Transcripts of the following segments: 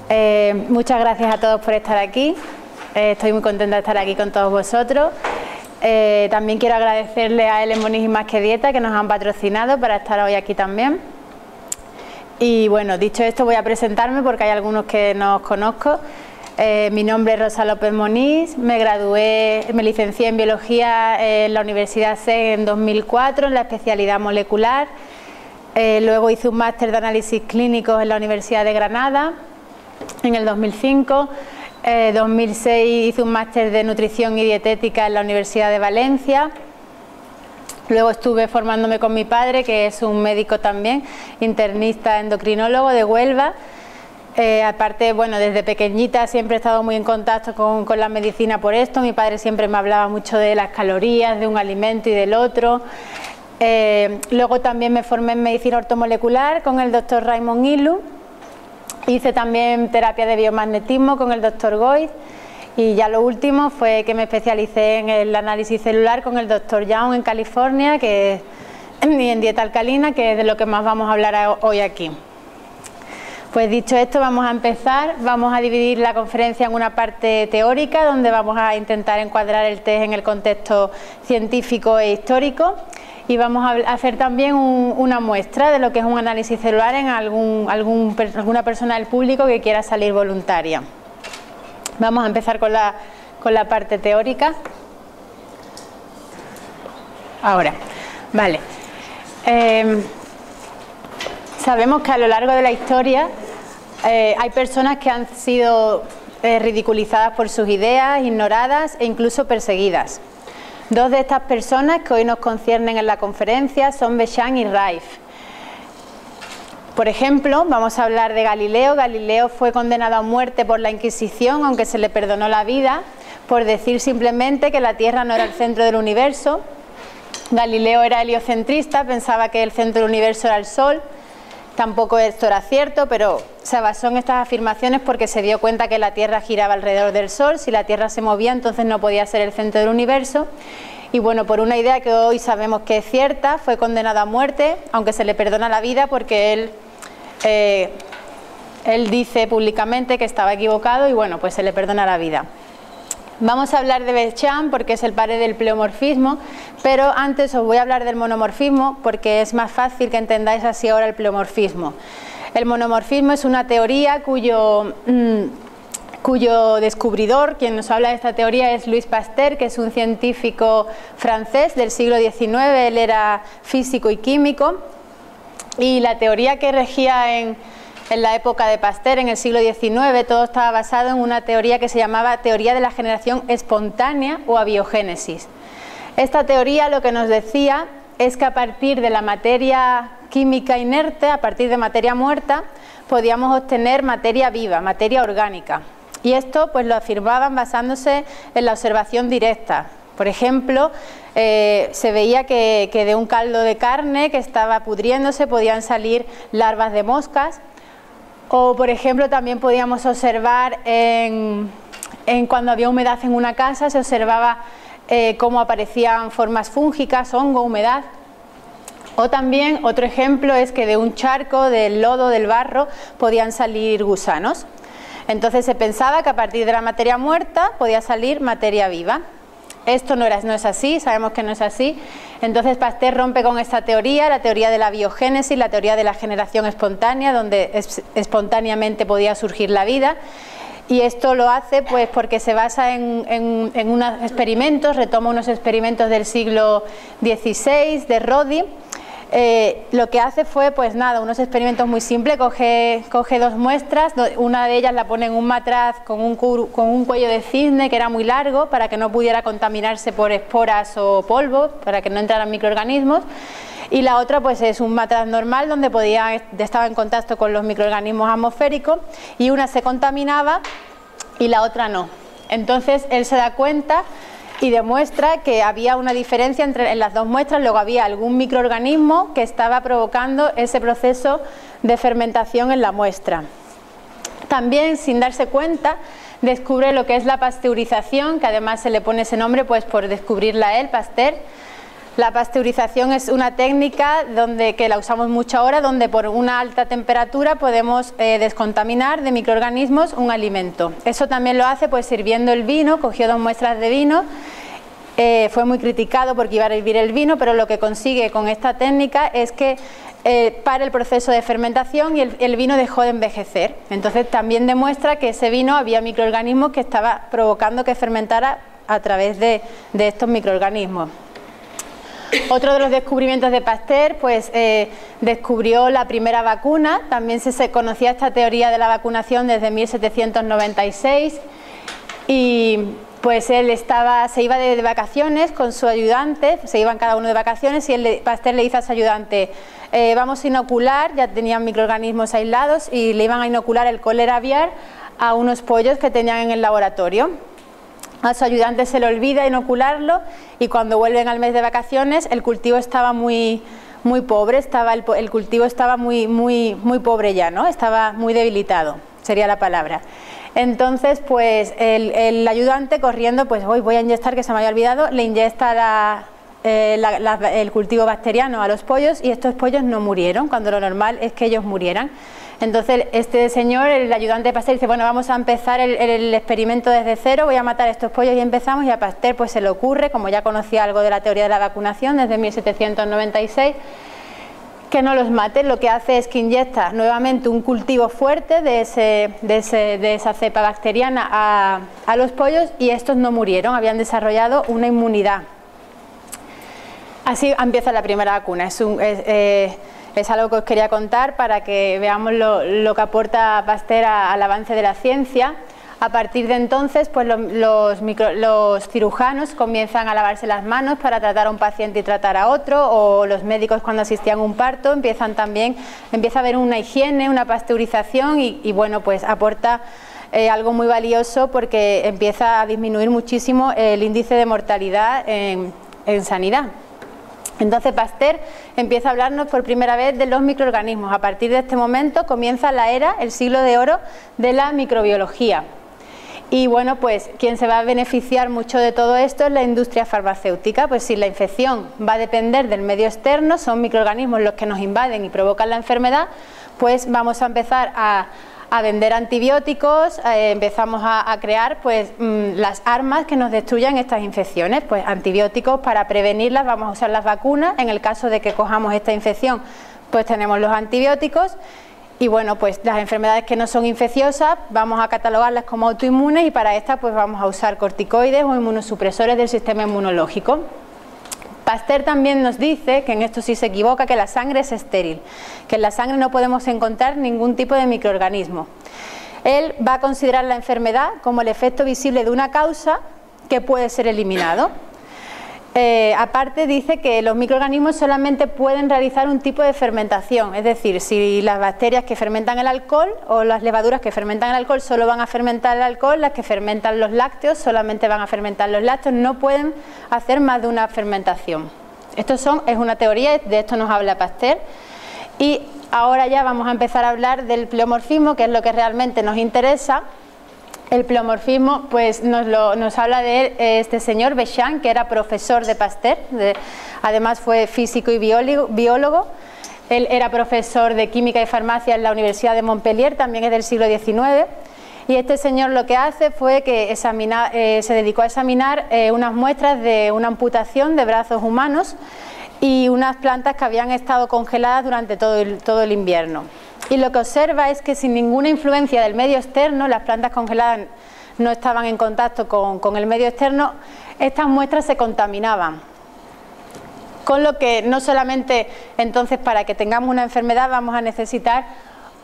Muchas gracias a todos por estar aquí. Estoy muy contenta de estar aquí con todos vosotros. También quiero agradecerle a Helen Moniz y Más que Dieta, que nos han patrocinado para estar hoy aquí también. Y bueno, dicho esto, voy a presentarme porque hay algunos que no os conozco. Mi nombre es Rosa López Moniz, me licencié en Biología en la Universidad SEG en 2004 en la especialidad molecular. Luego hice un máster de análisis clínicos en la Universidad de Granada en el 2005. 2006 hice un máster de nutrición y dietética en la Universidad de Valencia. Luego estuve formándome con mi padre, que es un médico también, internista endocrinólogo de Huelva. Aparte, bueno, desde pequeñita siempre he estado muy en contacto con la medicina por esto. Mi padre siempre me hablaba mucho de las calorías, de un alimento y del otro. Luego también me formé en medicina ortomolecular con el doctor Raymond Illu. Hice también terapia de biomagnetismo con el doctor Goiz. Y ya lo último fue que me especialicé en el análisis celular con el doctor Young en California, y en dieta alcalina, que es de lo que más vamos a hablar hoy aquí. Pues dicho esto, vamos a empezar. Vamos a dividir la conferencia en una parte teórica, donde vamos a intentar encuadrar el test en el contexto científico e histórico. Y vamos a hacer también una muestra de lo que es un análisis celular en alguna persona del público que quiera salir voluntaria. Vamos a empezar con la parte teórica. Ahora, vale. Sabemos que a lo largo de la historia hay personas que han sido ridiculizadas por sus ideas, ignoradas e incluso perseguidas. Dos de estas personas que hoy nos conciernen en la conferencia son Béchamp y Rife. Por ejemplo, vamos a hablar de Galileo. Galileo fue condenado a muerte por la Inquisición, aunque se le perdonó la vida, por decir simplemente que la Tierra no era el centro del universo. Galileo era heliocentrista, pensaba que el centro del universo era el Sol. Tampoco esto era cierto, pero se basó en estas afirmaciones porque se dio cuenta que la Tierra giraba alrededor del Sol. Si la Tierra se movía, entonces no podía ser el centro del universo. Y bueno, por una idea que hoy sabemos que es cierta, fue condenado a muerte, aunque se le perdona la vida porque él dice públicamente que estaba equivocado y bueno, pues se le perdona la vida. Vamos a hablar de Béchamp porque es el padre del pleomorfismo, pero antes os voy a hablar del monomorfismo porque es más fácil que entendáis así ahora el pleomorfismo. El monomorfismo es una teoría cuyo descubridor, quien nos habla de esta teoría, es Louis Pasteur, que es un científico francés del siglo XIX. Él era físico y químico, y la teoría que regía en la época de Pasteur, en el siglo XIX, todo estaba basado en una teoría que se llamaba teoría de la generación espontánea o abiogénesis. Esta teoría lo que nos decía es que a partir de la materia química inerte, a partir de materia muerta, podíamos obtener materia viva, materia orgánica. Y esto pues lo afirmaban basándose en la observación directa. Por ejemplo, se veía que de un caldo de carne que estaba pudriéndose podían salir larvas de moscas. O, por ejemplo, también podíamos observar cuando había humedad en una casa, se observaba cómo aparecían formas fúngicas, hongo, humedad. O también, otro ejemplo es que de un charco, del lodo, del barro, podían salir gusanos. Entonces se pensaba que a partir de la materia muerta podía salir materia viva. Esto no es así, sabemos que no es así. Entonces Pasteur rompe con esta teoría, la teoría de la biogénesis, la teoría de la generación espontánea, donde espontáneamente podía surgir la vida. Y esto lo hace pues porque se basa en unos experimentos, retoma unos experimentos del siglo XVI de Rodi. Lo que hace fue pues nada, unos experimentos muy simples. Coge dos muestras, una de ellas la pone en un matraz con un cuello de cisne que era muy largo para que no pudiera contaminarse por esporas o polvo, para que no entraran microorganismos, y la otra pues es un matraz normal donde estaba en contacto con los microorganismos atmosféricos, y una se contaminaba y la otra no. Entonces él se da cuenta y demuestra que había una diferencia en las dos muestras. Luego había algún microorganismo que estaba provocando ese proceso de fermentación en la muestra. También, sin darse cuenta, descubre lo que es la pasteurización, que además se le pone ese nombre pues por descubrirla él, Pasteur. La pasteurización es una técnica que la usamos mucho ahora, donde por una alta temperatura podemos descontaminar de microorganismos un alimento. Eso también lo hace pues sirviendo el vino, cogió 2 muestras de vino, fue muy criticado porque iba a hervir el vino, pero lo que consigue con esta técnica es que para el proceso de fermentación y el vino dejó de envejecer. Entonces también demuestra que ese vino había microorganismos que estaba provocando que fermentara a través de estos microorganismos. Otro de los descubrimientos de Pasteur, pues descubrió la primera vacuna. También se conocía esta teoría de la vacunación desde 1796 y pues él se iba de vacaciones con su ayudante, se iban cada uno de vacaciones y Pasteur le dice a su ayudante, vamos a inocular, ya tenían microorganismos aislados y le iban a inocular el cólera aviar a unos pollos que tenían en el laboratorio. A su ayudante se le olvida inocularlo y cuando vuelven al mes de vacaciones el cultivo estaba muy pobre, el cultivo estaba muy pobre ya, ¿no? Estaba muy debilitado, sería la palabra. Entonces pues el ayudante corriendo, pues hoy voy a inyectar, que se me había olvidado, le inyecta el cultivo bacteriano a los pollos y estos pollos no murieron, cuando lo normal es que ellos murieran. Entonces este señor, el ayudante de Pasteur, dice, bueno, vamos a empezar el experimento desde cero, voy a matar estos pollos y empezamos, y a Pasteur pues se le ocurre, como ya conocía algo de la teoría de la vacunación desde 1796, que no los mate. Lo que hace es que inyecta nuevamente un cultivo fuerte de esa cepa bacteriana a los pollos y estos no murieron, habían desarrollado una inmunidad. Así empieza la primera vacuna. Es algo que os quería contar para que veamos lo que aporta Pasteur al avance de la ciencia. A partir de entonces, pues los cirujanos comienzan a lavarse las manos para tratar a un paciente y tratar a otro, o los médicos cuando asistían a un parto empieza a haber una higiene, una pasteurización y bueno, pues aporta algo muy valioso porque empieza a disminuir muchísimo el índice de mortalidad en sanidad. Entonces Pasteur empieza a hablarnos por primera vez de los microorganismos. A partir de este momento comienza la era, el siglo de oro de la microbiología. Y bueno, pues quien se va a beneficiar mucho de todo esto es la industria farmacéutica, pues si la infección va a depender del medio externo, son microorganismos los que nos invaden y provocan la enfermedad, pues vamos a empezar a vender antibióticos, empezamos a crear pues las armas que nos destruyan estas infecciones, pues antibióticos para prevenirlas, vamos a usar las vacunas, en el caso de que cojamos esta infección pues tenemos los antibióticos y bueno, pues las enfermedades que no son infecciosas vamos a catalogarlas como autoinmunes y para estas pues vamos a usar corticoides o inmunosupresores del sistema inmunológico. Pasteur también nos dice, que en esto sí se equivoca, que la sangre es estéril, que en la sangre no podemos encontrar ningún tipo de microorganismo. Él va a considerar la enfermedad como el efecto visible de una causa que puede ser eliminado. Aparte dice que los microorganismos solamente pueden realizar un tipo de fermentación, es decir, si las bacterias que fermentan el alcohol o las levaduras que fermentan el alcohol solo van a fermentar el alcohol, las que fermentan los lácteos solamente van a fermentar los lácteos, no pueden hacer más de una fermentación. Es una teoría, de esto nos habla Pasteur. Y ahora ya vamos a empezar a hablar del pleomorfismo, que es lo que realmente nos interesa. El pleomorfismo pues nos habla de este señor Béchamp, que era profesor de Pasteur, además fue físico y biólogo. Él era profesor de química y farmacia en la Universidad de Montpellier, también es del siglo XIX. Y este señor lo que hace fue que se dedicó a examinar unas muestras de una amputación de brazos humanos y unas plantas que habían estado congeladas durante todo el invierno. Y lo que observa es que sin ninguna influencia del medio externo, las plantas congeladas no estaban en contacto con el medio externo, estas muestras se contaminaban. Con lo que no solamente entonces para que tengamos una enfermedad vamos a necesitar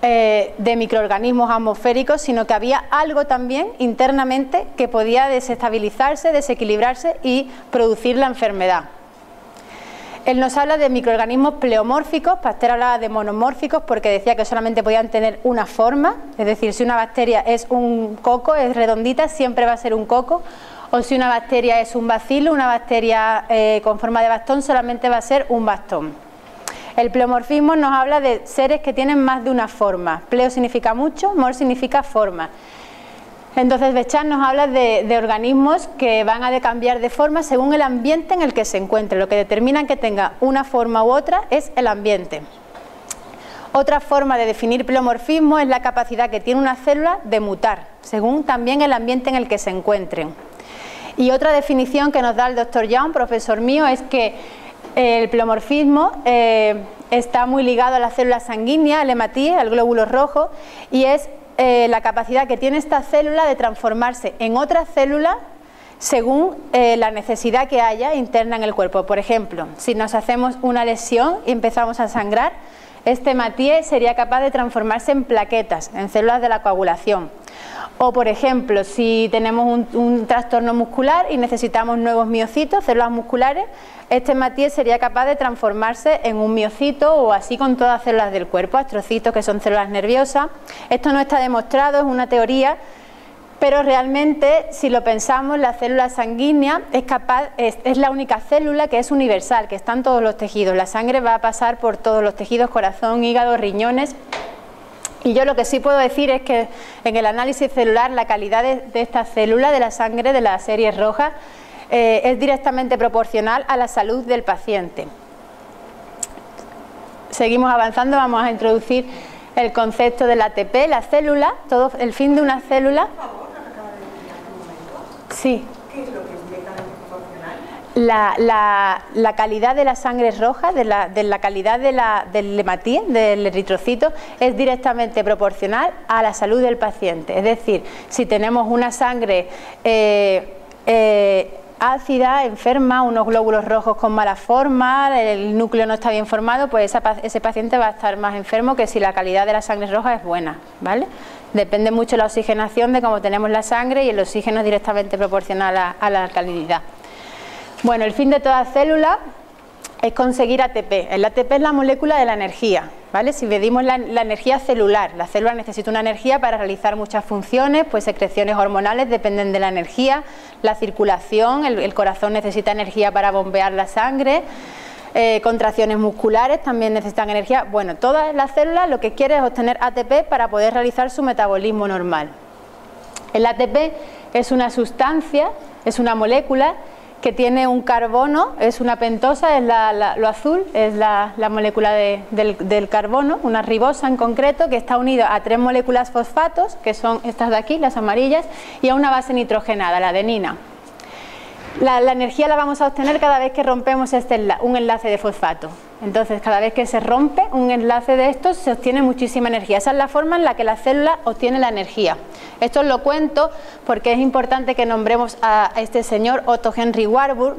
de microorganismos atmosféricos, sino que había algo también internamente que podía desestabilizarse, desequilibrarse y producir la enfermedad. Él nos habla de microorganismos pleomórficos. Pasteur hablaba de monomórficos porque decía que solamente podían tener una forma, es decir, si una bacteria es un coco, es redondita, siempre va a ser un coco, o si una bacteria es un bacilo, una bacteria con forma de bastón, solamente va a ser un bastón. El pleomorfismo nos habla de seres que tienen más de una forma. Pleo significa mucho, mor significa forma. Entonces Bechamp nos habla de organismos que van a cambiar de forma según el ambiente en el que se encuentre. Lo que determina que tenga una forma u otra es el ambiente. Otra forma de definir pleomorfismo es la capacidad que tiene una célula de mutar, según también el ambiente en el que se encuentren. Y otra definición que nos da el Dr. Young, profesor mío, es que el pleomorfismo está muy ligado a la célula sanguínea, al hematíes, al glóbulo rojo, y es la capacidad que tiene esta célula de transformarse en otra célula según la necesidad que haya interna en el cuerpo. Por ejemplo, si nos hacemos una lesión y empezamos a sangrar, este hematíes sería capaz de transformarse en plaquetas, en células de la coagulación. O, por ejemplo, si tenemos un trastorno muscular y necesitamos nuevos miocitos, células musculares, este hematíes sería capaz de transformarse en un miocito o así con todas las células del cuerpo, astrocitos, que son células nerviosas. Esto no está demostrado, es una teoría, pero realmente, si lo pensamos, la célula sanguínea es la única célula que es universal, que está en todos los tejidos. La sangre va a pasar por todos los tejidos, corazón, hígado, riñones. Y yo lo que sí puedo decir es que en el análisis celular la calidad de esta célula, de la sangre, de la serie roja, es directamente proporcional a la salud del paciente. Seguimos avanzando, vamos a introducir el concepto del ATP, la célula, el fin de una célula. Sí. ¿Qué es lo que es directamente proporcional? La calidad de la sangre roja, de la calidad del hematíes, del eritrocito, es directamente proporcional a la salud del paciente. Es decir, si tenemos una sangre ácida, enferma, unos glóbulos rojos con mala forma, el núcleo no está bien formado, pues ese paciente va a estar más enfermo que si la calidad de la sangre roja es buena, ¿vale? Depende mucho la oxigenación de cómo tenemos la sangre y el oxígeno es directamente proporcional a la alcalinidad. Bueno, el fin de toda célula es conseguir ATP. El ATP es la molécula de la energía, ¿vale? Si medimos la energía celular, la célula necesita una energía para realizar muchas funciones, pues secreciones hormonales dependen de la energía, la circulación, el corazón necesita energía para bombear la sangre, contracciones musculares también necesitan energía. Bueno, todas las células lo que quieren es obtener ATP para poder realizar su metabolismo normal. El ATP es una sustancia, es una molécula que tiene un carbono, es una pentosa, es lo azul, es la molécula del carbono, una ribosa en concreto, que está unida a 3 moléculas fosfatos, que son estas de aquí, las amarillas, y a una base nitrogenada, la adenina. La energía la vamos a obtener cada vez que rompemos un enlace de fosfato. Entonces, cada vez que se rompe un enlace de estos, se obtiene muchísima energía. Esa es la forma en la que la célula obtiene la energía. Esto os lo cuento porque es importante que nombremos a este señor, Otto Henry Warburg.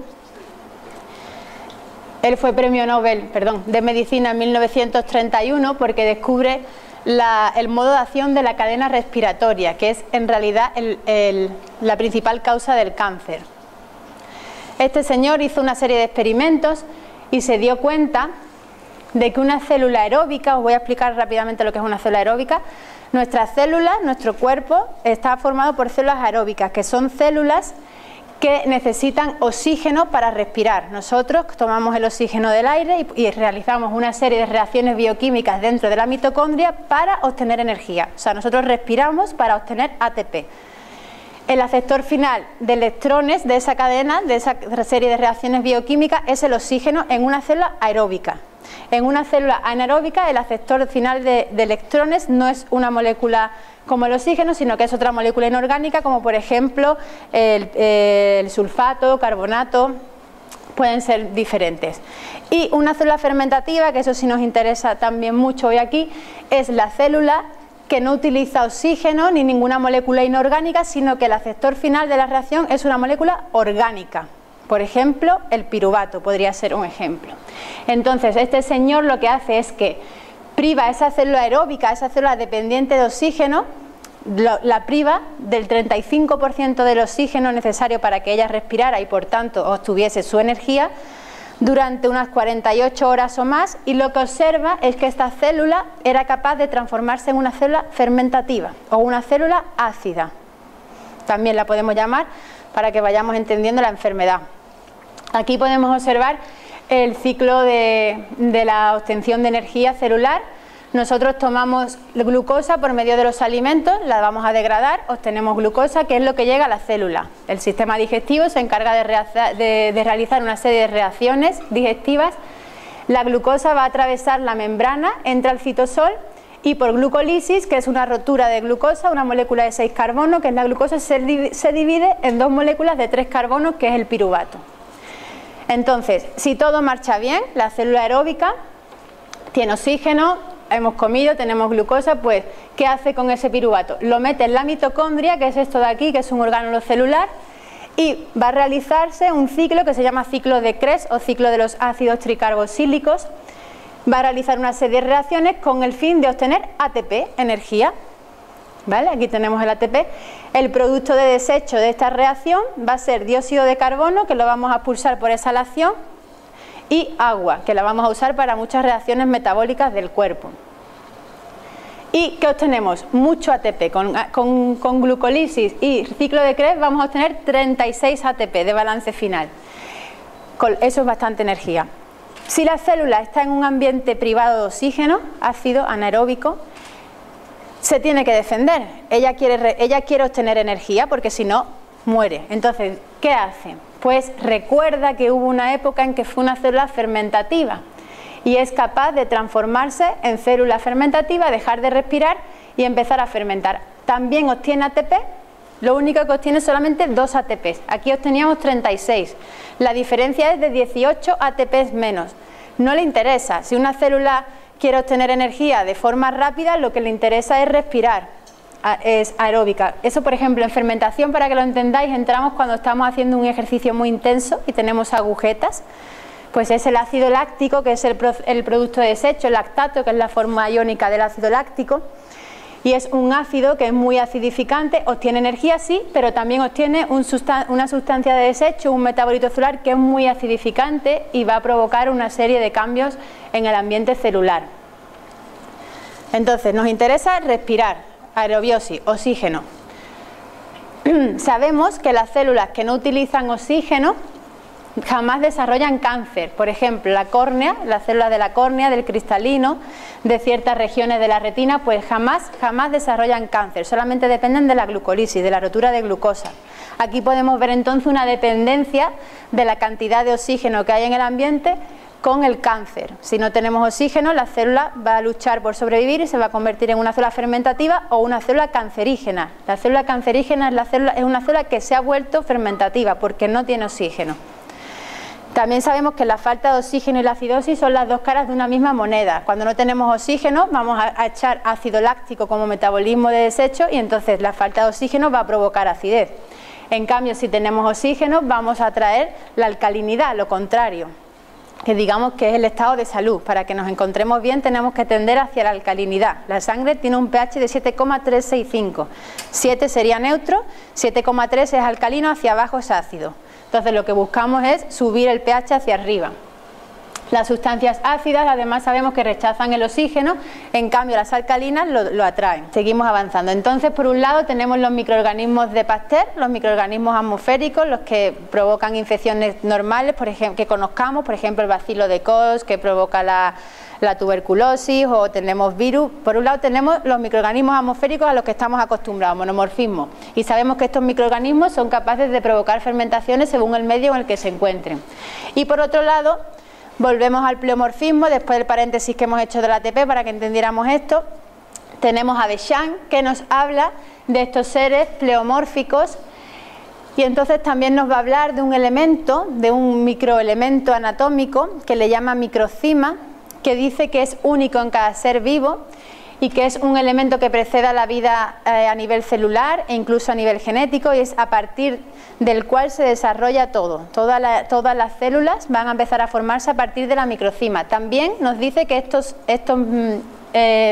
Él fue premio Nobel, de Medicina en 1931 porque descubre el modo de acción de la cadena respiratoria, que es en realidad la principal causa del cáncer. Este señor hizo una serie de experimentos y se dio cuenta de que una célula aeróbica, os voy a explicar rápidamente lo que es una célula aeróbica. Nuestras células, nuestro cuerpo está formado por células aeróbicas, que son células que necesitan oxígeno para respirar. Nosotros tomamos el oxígeno del aire y realizamos una serie de reacciones bioquímicas dentro de la mitocondria para obtener energía. O sea, nosotros respiramos para obtener ATP. El aceptor final de electrones de esa cadena, de esa serie de reacciones bioquímicas, es el oxígeno en una célula aeróbica. En una célula anaeróbica, el aceptor final de electrones no es una molécula como el oxígeno, sino que es otra molécula inorgánica, como por ejemplo el sulfato, carbonato, pueden ser diferentes. Y una célula fermentativa, que eso sí nos interesa también mucho hoy aquí, es la célula que no utiliza oxígeno ni ninguna molécula inorgánica, sino que el aceptor final de la reacción es una molécula orgánica. Por ejemplo, el piruvato podría ser un ejemplo. Entonces, este señor lo que hace es que priva esa célula aeróbica, esa célula dependiente de oxígeno, la priva del 35% del oxígeno necesario para que ella respirara y por tanto obtuviese su energía durante unas 48 horas o más, y lo que observa es que esta célula era capaz de transformarse en una célula fermentativa o una célula ácida. También la podemos llamar para que vayamos entendiendo la enfermedad. Aquí podemos observar el ciclo de la obtención de energía celular. nosotros tomamos glucosa por medio de los alimentos, la vamos a degradar, obtenemos glucosa, que es lo que llega a la célula. El sistema digestivo se encarga de realizar una serie de reacciones digestivas. La glucosa va a atravesar la membrana, entra al citosol y por glucólisis, que es una rotura de glucosa, una molécula de 6 carbonos, que es la glucosa, se divide en 2 moléculas de 3 carbonos, que es el piruvato. Entonces, si todo marcha bien, la célula aeróbica tiene oxígeno, hemos comido, tenemos glucosa, pues ¿qué hace con ese piruvato? Lo mete en la mitocondria, que es esto de aquí, que es un orgánulo celular, y va a realizarse un ciclo que se llama ciclo de Krebs o ciclo de los ácidos tricarboxílicos. Va a realizar una serie de reacciones con el fin de obtener ATP, energía. ¿Vale? Aquí tenemos el ATP. El producto de desecho de esta reacción va a ser dióxido de carbono, que lo vamos a expulsar por exhalación, y agua, que la vamos a usar para muchas reacciones metabólicas del cuerpo. ¿Y qué obtenemos? Mucho ATP. Con glucólisis y ciclo de Krebs vamos a obtener 36 ATP de balance final. Eso es bastante energía. Si la célula está en un ambiente privado de oxígeno, ácido, anaeróbico, se tiene que defender. Ella quiere obtener energía porque si no, muere. Entonces, ¿qué hace? Pues recuerda que hubo una época en que fue una célula fermentativa y es capaz de transformarse en célula fermentativa, dejar de respirar y empezar a fermentar. También obtiene ATP, lo único que obtiene es solamente 2 ATPs. Aquí obteníamos 36. La diferencia es de 18 ATPs menos. No le interesa. Si una célula quiere obtener energía de forma rápida, lo que le interesa es respirar. Es aeróbica. Eso, por ejemplo, en fermentación, para que lo entendáis, entramos cuando estamos haciendo un ejercicio muy intenso y tenemos agujetas, pues es el ácido láctico, que es el producto de desecho, el lactato, que es la forma iónica del ácido láctico, y es un ácido que es muy acidificante, obtiene energía, sí, pero también obtiene una sustancia de desecho, un metabolito celular que es muy acidificante y va a provocar una serie de cambios en el ambiente celular. Entonces, nos interesa respirar. Aerobiosis, oxígeno. Sabemos que las células que no utilizan oxígeno jamás desarrollan cáncer. Por ejemplo, la córnea, las células de la córnea, del cristalino, de ciertas regiones de la retina, pues jamás desarrollan cáncer. Solamente dependen de la glucólisis, de la rotura de glucosa. Aquí podemos ver entonces una dependencia de la cantidad de oxígeno que hay en el ambiente con el cáncer. Si no tenemos oxígeno, la célula va a luchar por sobrevivir y se va a convertir en una célula fermentativa o una célula cancerígena. La célula cancerígena es una célula que se ha vuelto fermentativa porque no tiene oxígeno. También sabemos que la falta de oxígeno y la acidosis son las dos caras de una misma moneda. Cuando no tenemos oxígeno, vamos a echar ácido láctico como metabolismo de desecho y entonces la falta de oxígeno va a provocar acidez. En cambio, si tenemos oxígeno, vamos a traer la alcalinidad, lo contrario, que digamos que es el estado de salud. Para que nos encontremos bien tenemos que tender hacia la alcalinidad. La sangre tiene un pH de 7,365. 7 sería neutro, 7,3 es alcalino, hacia abajo es ácido. Entonces lo que buscamos es subir el pH hacia arriba. Las sustancias ácidas además sabemos que rechazan el oxígeno, en cambio las alcalinas lo atraen. Seguimos avanzando. Entonces, por un lado tenemos los microorganismos de Pasteur, los microorganismos atmosféricos, los que provocan infecciones normales, por ejemplo, que conozcamos, por ejemplo el bacilo de Koch, que provoca la tuberculosis, o tenemos virus. Por un lado tenemos los microorganismos atmosféricos a los que estamos acostumbrados, monomorfismo, y sabemos que estos microorganismos son capaces de provocar fermentaciones según el medio en el que se encuentren. Y por otro lado, volvemos al pleomorfismo, después del paréntesis que hemos hecho del ATP para que entendiéramos esto. Tenemos a Deschamps, que nos habla de estos seres pleomórficos, y entonces también nos va a hablar de un elemento, de un microelemento anatómico que le llama microcima, que dice que es único en cada ser vivo y que es un elemento que precede a la vida a nivel celular e incluso a nivel genético, y es a partir del cual se desarrolla todo. Todas las células van a empezar a formarse a partir de la microcima. También nos dice que estos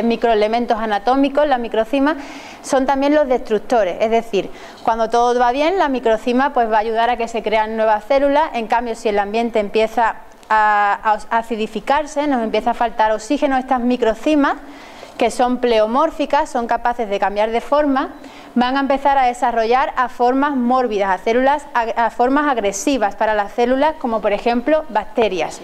microelementos anatómicos, la microcima, son también los destructores. Es decir, cuando todo va bien, la microcima pues va a ayudar a que se crean nuevas células. En cambio, si el ambiente empieza a acidificarse, nos empieza a faltar oxígeno, estas microcimas, que son pleomórficas, son capaces de cambiar de forma, van a empezar a desarrollar a formas mórbidas, a formas agresivas para las células, como por ejemplo bacterias.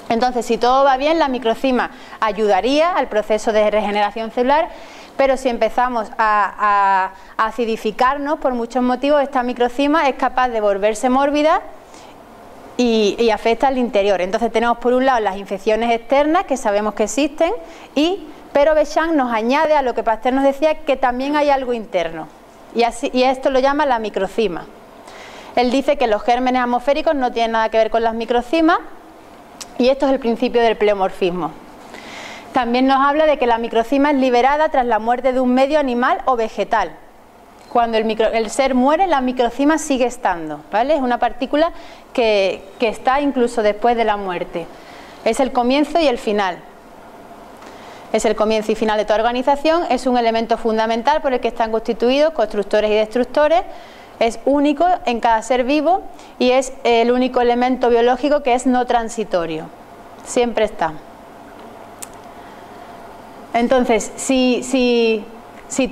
Entonces, si todo va bien, la microcima ayudaría al proceso de regeneración celular, pero si empezamos a acidificarnos por muchos motivos, esta microcima es capaz de volverse mórbida y afecta al interior. Entonces tenemos por un lado las infecciones externas, que sabemos que existen, pero Bechand nos añade a lo que Pasteur nos decía, que también hay algo interno, y esto lo llama la microcima. Él dice que los gérmenes atmosféricos no tienen nada que ver con las microcimas, y esto es el principio del pleomorfismo. También nos habla de que la microcima es liberada tras la muerte de un medio animal o vegetal. Cuando el ser muere, la microcima sigue estando, ¿vale? Es una partícula que está incluso después de la muerte. Es el comienzo y el final. Es el comienzo y final de toda organización, es un elemento fundamental por el que están constituidos constructores y destructores, es único en cada ser vivo y es el único elemento biológico que es no transitorio. Siempre está. Entonces, si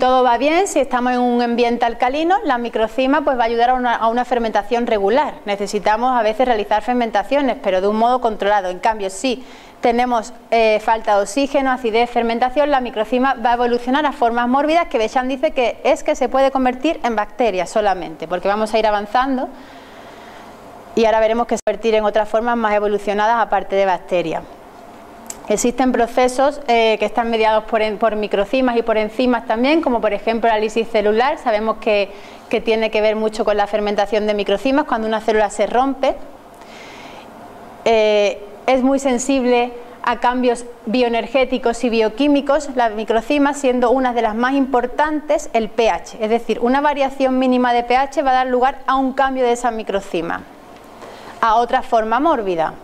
todo va bien, si estamos en un ambiente alcalino, la microcima pues va a ayudar a una fermentación regular. Necesitamos a veces realizar fermentaciones, pero de un modo controlado. En cambio, si tenemos falta de oxígeno, acidez, fermentación, la microcima va a evolucionar a formas mórbidas que Bechand dice que se puede convertir en bacterias solamente, porque vamos a ir avanzando y ahora veremos que se convertir en otras formas más evolucionadas aparte de bacterias. Existen procesos que están mediados por microcimas y por enzimas también, como por ejemplo la lisis celular. Sabemos que tiene que ver mucho con la fermentación de microcimas cuando una célula se rompe. Es muy sensible a cambios bioenergéticos y bioquímicos, la microcima siendo una de las más importantes el pH, es decir, una variación mínima de pH va a dar lugar a un cambio de esa microcima, a otra forma mórbida.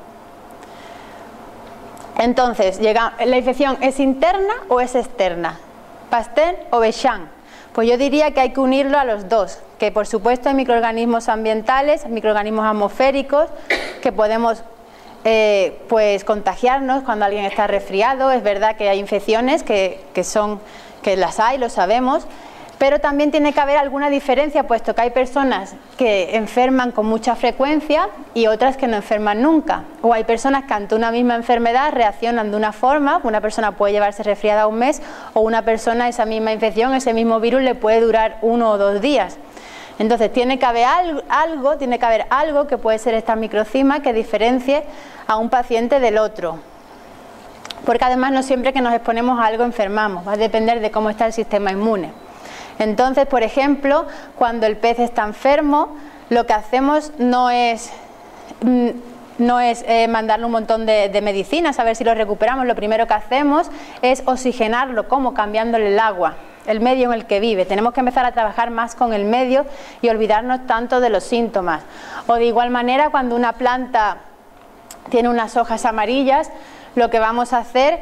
Entonces, ¿la infección es interna o es externa? ¿Pasteur o Bechand? Pues yo diría que hay que unirlo a los dos, que por supuesto hay microorganismos ambientales, microorganismos atmosféricos, que podemos pues contagiarnos cuando alguien está resfriado. Es verdad que hay infecciones que las hay, lo sabemos, pero también tiene que haber alguna diferencia, puesto que hay personas que enferman con mucha frecuencia y otras que no enferman nunca, o hay personas que ante una misma enfermedad reaccionan de una forma. Una persona puede llevarse resfriada un mes, o una persona esa misma infección, ese mismo virus le puede durar 1 o 2 días. Entonces tiene que haber algo que puede ser esta microcima que diferencie a un paciente del otro, porque además no siempre que nos exponemos a algo enfermamos, va a depender de cómo está el sistema inmune. Entonces, por ejemplo, cuando el pez está enfermo, lo que hacemos no es mandarle un montón de medicinas a ver si lo recuperamos. Lo primero que hacemos es oxigenarlo, ¿cómo? Cambiándole el agua, el medio en el que vive. Tenemos que empezar a trabajar más con el medio y olvidarnos tanto de los síntomas. O de igual manera, cuando una planta tiene unas hojas amarillas, lo que vamos a hacer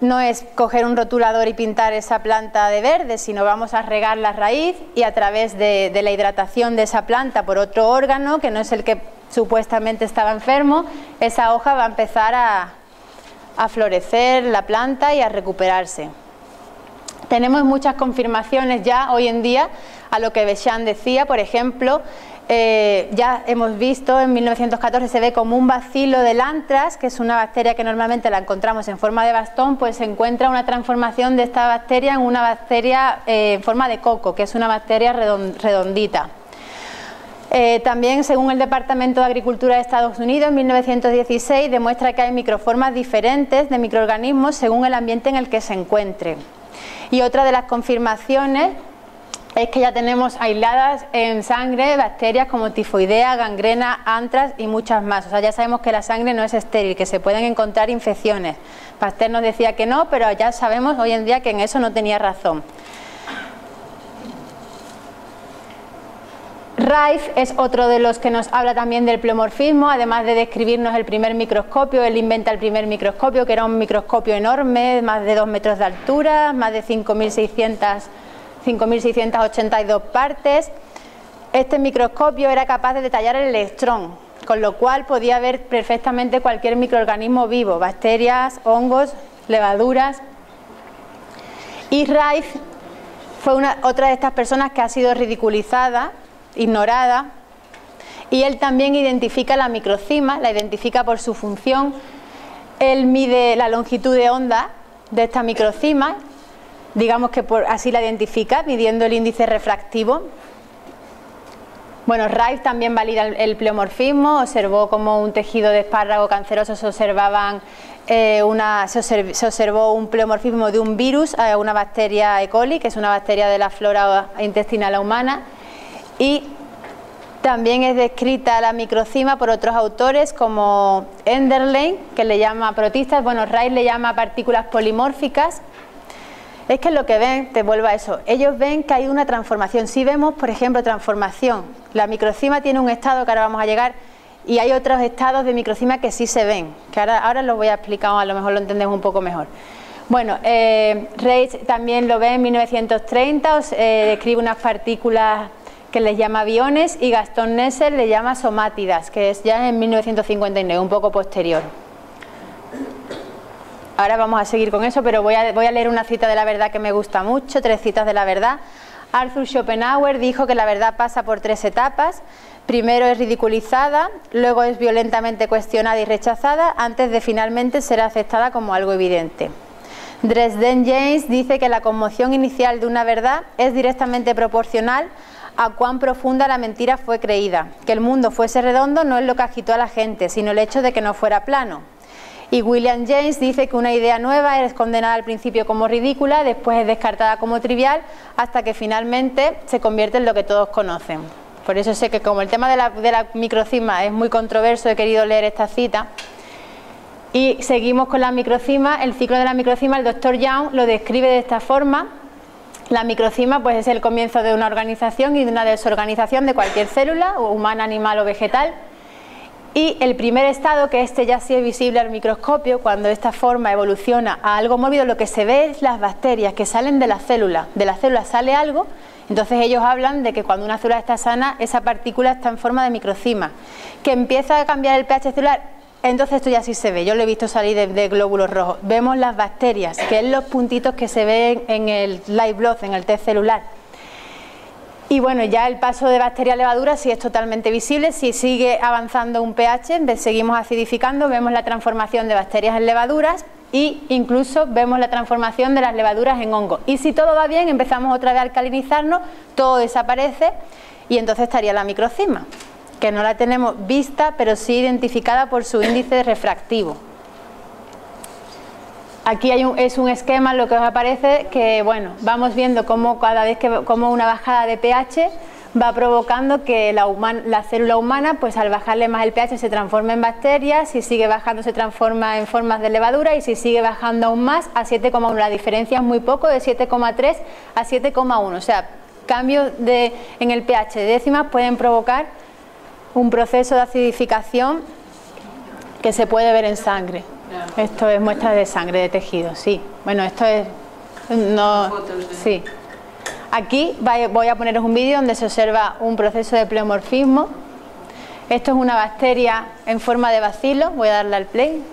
no es coger un rotulador y pintar esa planta de verde, sino vamos a regar la raíz y a través de la hidratación de esa planta por otro órgano, que no es el que supuestamente estaba enfermo, esa hoja va a empezar a florecer la planta y a recuperarse. Tenemos muchas confirmaciones ya hoy en día a lo que Bechand decía. Por ejemplo, ya hemos visto en 1914 se ve como un bacilo del anthrax, que es una bacteria que normalmente la encontramos en forma de bastón, pues se encuentra una transformación de esta bacteria en una bacteria en forma de coco, que es una bacteria redondita. También, según el Departamento de Agricultura de Estados Unidos, en 1916 demuestra que hay microformas diferentes de microorganismos según el ambiente en el que se encuentre. Y otra de las confirmaciones es que ya tenemos aisladas en sangre bacterias como tifoidea, gangrena, anthrax y muchas más. O sea, ya sabemos que la sangre no es estéril, que se pueden encontrar infecciones. Pasteur nos decía que no, pero ya sabemos hoy en día que en eso no tenía razón. Rife es otro de los que nos habla también del pleomorfismo, además de describirnos el primer microscopio. Él inventa el primer microscopio, que era un microscopio enorme, más de 2 metros de altura, más de 5.682 partes. Este microscopio era capaz de detallar el electrón, con lo cual podía ver perfectamente cualquier microorganismo vivo, bacterias, hongos, levaduras. Y Rife fue otra de estas personas que ha sido ridiculizada, ignorada, y él también identifica la microcima, la identifica por su función. Él mide la longitud de onda de esta microcima, digamos que así la identifica, midiendo el índice refractivo. Bueno, Rife también valida el pleomorfismo, observó como un tejido de espárrago canceroso se observó un pleomorfismo de un virus a una bacteria E. coli, que es una bacteria de la flora intestinal humana, y también es descrita la microcima por otros autores como Enderlein, que le llama protistas, bueno, Rife le llama partículas polimórficas. Es que lo que ven, te vuelvo a eso, ellos ven que hay una transformación. Si vemos, por ejemplo, transformación, la microcima tiene un estado que ahora vamos a llegar, y hay otros estados de microcima que sí se ven, que ahora los voy a explicar, a lo mejor lo entendemos un poco mejor. Bueno, Reich también lo ve en 1930, describe unas partículas que les llama biones, y Gastón Nessel le llama somátidas, que es ya en 1959, un poco posterior. Ahora vamos a seguir con eso, pero voy a leer una cita de La Verdad que me gusta mucho, 3 citas de La Verdad. Arthur Schopenhauer dijo que la verdad pasa por 3 etapas. Primero es ridiculizada, luego es violentamente cuestionada y rechazada, antes de finalmente ser aceptada como algo evidente. Dresden James dice que la conmoción inicial de una verdad es directamente proporcional a cuán profunda la mentira fue creída. Que el mundo fuese redondo no es lo que agitó a la gente, sino el hecho de que no fuera plano. Y William James dice que una idea nueva es condenada al principio como ridícula, después es descartada como trivial, hasta que finalmente se convierte en lo que todos conocen. Por eso sé que como el tema de la microcima es muy controverso, he querido leer esta cita. Y seguimos con la microcima. El ciclo de la microcima, el Dr. Young lo describe de esta forma. La microcima pues es el comienzo de una organización y de una desorganización de cualquier célula, humana, animal o vegetal. Y el primer estado, que este ya sí es visible al microscopio, cuando esta forma evoluciona a algo mórbido, lo que se ve es las bacterias que salen de la célula. De la célula sale algo, entonces ellos hablan de que cuando una célula está sana, esa partícula está en forma de microcima. Que empieza a cambiar el pH celular, entonces esto ya sí se ve, yo lo he visto salir de glóbulos rojos. Vemos las bacterias, que es los puntitos que se ven en el live blood, en el test celular. Y bueno, ya el paso de bacteria a levadura sí es totalmente visible. Si sigue avanzando un pH, seguimos acidificando, vemos la transformación de bacterias en levaduras e incluso vemos la transformación de las levaduras en hongo. Y si todo va bien, empezamos otra vez a alcalinizarnos, todo desaparece y entonces estaría la microcima, que no la tenemos vista, pero sí identificada por su índice refractivo. Aquí es un esquema, lo que os aparece, que bueno, vamos viendo cómo cada vez como una bajada de pH va provocando que la célula humana, pues al bajarle más el pH se transforma en bacterias, si sigue bajando se transforma en formas de levadura y si sigue bajando aún más a 7,1. La diferencia es muy poco, de 7,3 a 7,1, o sea, cambios en el pH de décimas pueden provocar un proceso de acidificación que se puede ver en sangre. Esto es muestra de sangre de tejido, sí. Bueno, esto es... no, sí. Aquí voy a poneros un vídeo donde se observa un proceso de pleomorfismo. Esto es una bacteria en forma de bacilo, voy a darle al play,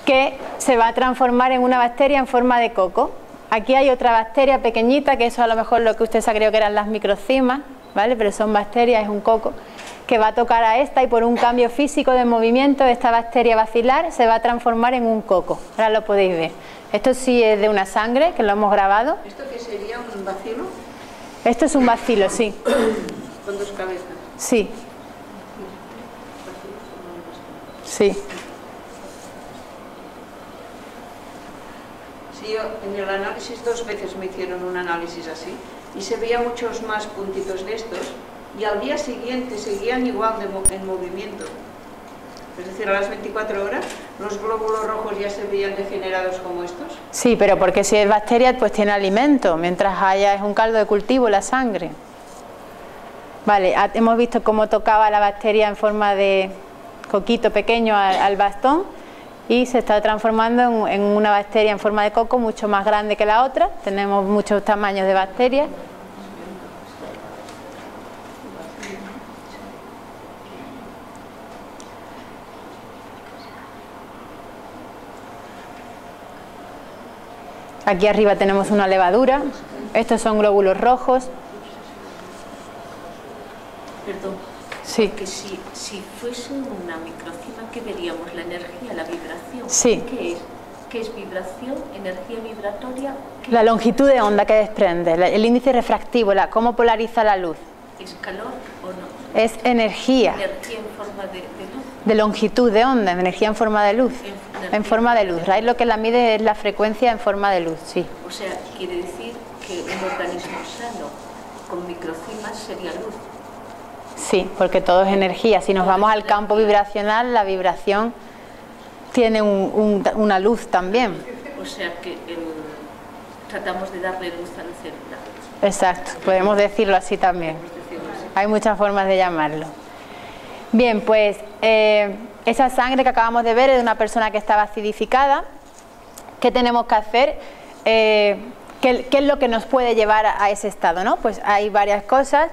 que se va a transformar en una bacteria en forma de coco. Aquí hay otra bacteria pequeñita, que eso a lo mejor lo que usted se ha creído que eran las microcimas, ¿vale? Pero son bacterias, es un coco, que va a tocar a esta y por un cambio físico de movimiento esta bacteria bacilar se va a transformar en un coco. Ahora lo podéis ver. Esto sí es de una sangre, que lo hemos grabado. ¿Esto qué sería, un bacilo? Esto es un bacilo, sí. Con 2 cabezas. Sí. Sí. Sí, en el análisis 2 veces me hicieron un análisis así y se veía muchos más puntitos de estos y al día siguiente seguían igual en movimiento. Es decir, a las 24 horas los glóbulos rojos ya se veían degenerados como estos. Sí, pero porque si es bacteria pues tiene alimento, mientras haya es un caldo de cultivo la sangre. Vale, hemos visto cómo tocaba la bacteria en forma de coquito pequeño al bastón y se está transformando en una bacteria en forma de coco mucho más grande que la otra. Tenemos muchos tamaños de bacterias. Aquí arriba tenemos una levadura, estos son glóbulos rojos. Perdón. Sí. Porque si fuese una microcima, ¿qué veríamos? La energía, la vibración. Sí. ¿Qué es? ¿Qué es vibración? ¿Energía vibratoria? La longitud de onda que desprende, el índice refractivo, cómo polariza la luz. ¿Es calor o no? Es energía. Energía en forma de luz. De longitud de onda, energía en forma de luz. En forma de luz. Raíz lo que la mide es la frecuencia en forma de luz, sí. O sea, quiere decir que un organismo sano con microcimas sería luz. Sí, porque todo es energía. Si nos vamos al campo vibracional, la vibración tiene una luz también. O sea que tratamos de darle luz a la célula. Exacto, podemos decirlo así también. Hay muchas formas de llamarlo. Bien, pues esa sangre que acabamos de ver es de una persona que estaba acidificada. ¿Qué tenemos que hacer? ¿Qué es lo que nos puede llevar a ese estado, ¿no? Pues hay varias cosas.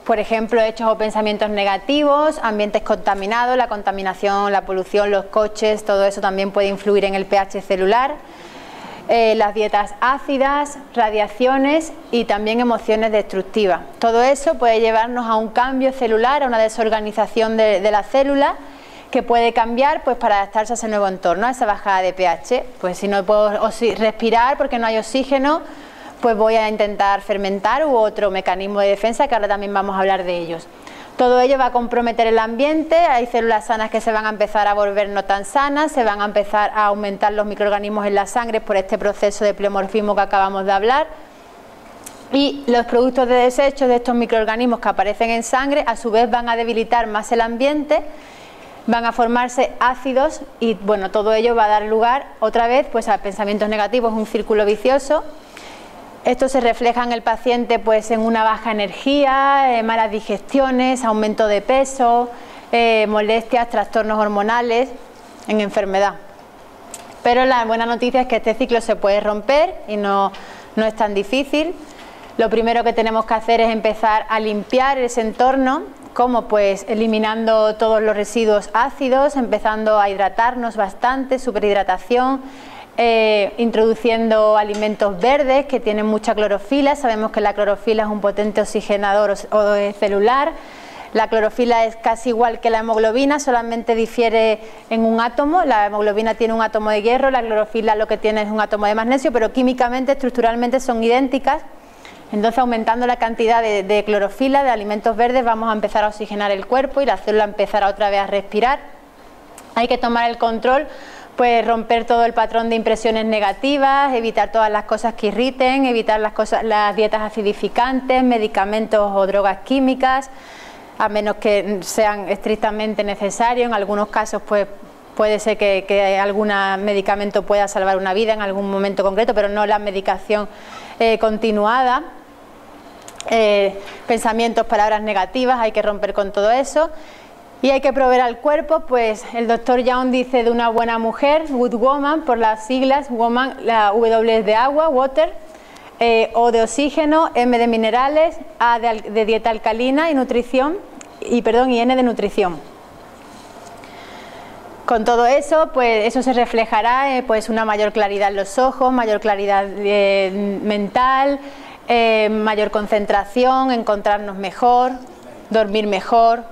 Por ejemplo, hechos o pensamientos negativos, ambientes contaminados, la contaminación, la polución, los coches, todo eso también puede influir en el pH celular. Las dietas ácidas, radiaciones y también emociones destructivas. Todo eso puede llevarnos a un cambio celular, a una desorganización de la célula que puede cambiar pues para adaptarse a ese nuevo entorno, a esa bajada de pH. Pues si no puedo respirar porque no hay oxígeno, pues voy a intentar fermentar u otro mecanismo de defensa que ahora también vamos a hablar de ellos. Todo ello va a comprometer el ambiente, hay células sanas que se van a empezar a volver no tan sanas, se van a empezar a aumentar los microorganismos en la sangre por este proceso de pleomorfismo que acabamos de hablar. Y los productos de desecho de estos microorganismos que aparecen en sangre a su vez van a debilitar más el ambiente, van a formarse ácidos y bueno, todo ello va a dar lugar otra vez pues a pensamientos negativos, un círculo vicioso. Esto se refleja en el paciente pues en una baja energía, malas digestiones, aumento de peso, molestias, trastornos hormonales, en enfermedad. Pero la buena noticia es que este ciclo se puede romper y no es tan difícil. Lo primero que tenemos que hacer es empezar a limpiar ese entorno, como pues eliminando todos los residuos ácidos, empezando a hidratarnos bastante, superhidratación, introduciendo alimentos verdes que tienen mucha clorofila. Sabemos que la clorofila es un potente oxigenador celular. La clorofila es casi igual que la hemoglobina, solamente difiere en un átomo. La hemoglobina tiene un átomo de hierro, la clorofila lo que tiene es un átomo de magnesio, pero químicamente, estructuralmente son idénticas. Entonces, aumentando la cantidad de clorofila, de alimentos verdes, vamos a empezar a oxigenar el cuerpo y la célula empezará otra vez a respirar. Hay que tomar el control, pues romper todo el patrón de impresiones negativas, evitar todas las cosas que irriten, evitar las dietas acidificantes, medicamentos o drogas químicas, a menos que sean estrictamente necesarios. En algunos casos pues puede ser que algún medicamento pueda salvar una vida en algún momento concreto, pero no la medicación continuada. Pensamientos, palabras negativas, hay que romper con todo eso. Y hay que proveer al cuerpo, pues el doctor Young dice de una buena mujer, good woman, por las siglas, woman, la W es de agua, water, O de oxígeno, M de minerales, A de dieta alcalina y nutrición, y N de nutrición. Con todo eso, pues eso se reflejará pues una mayor claridad en los ojos, mayor claridad mental, mayor concentración, encontrarnos mejor, dormir mejor.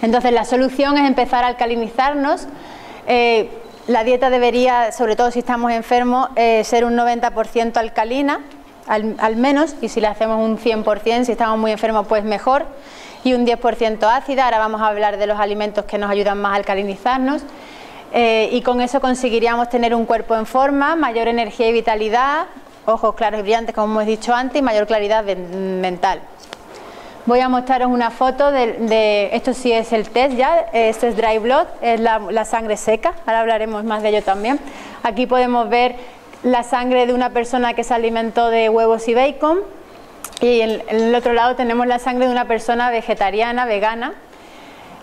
Entonces la solución es empezar a alcalinizarnos. La dieta debería, sobre todo si estamos enfermos, ser un 90% alcalina, al menos, y si le hacemos un 100%, si estamos muy enfermos, pues mejor, y un 10% ácida. Ahora vamos a hablar de los alimentos que nos ayudan más a alcalinizarnos, y con eso conseguiríamos tener un cuerpo en forma, mayor energía y vitalidad, ojos claros y brillantes, como hemos dicho antes, y mayor claridad mental. Voy a mostraros una foto esto sí es el test ya, esto es dry blood, es la sangre seca, ahora hablaremos más de ello también. Aquí podemos ver la sangre de una persona que se alimentó de huevos y bacon, y en el otro lado tenemos la sangre de una persona vegetariana, vegana.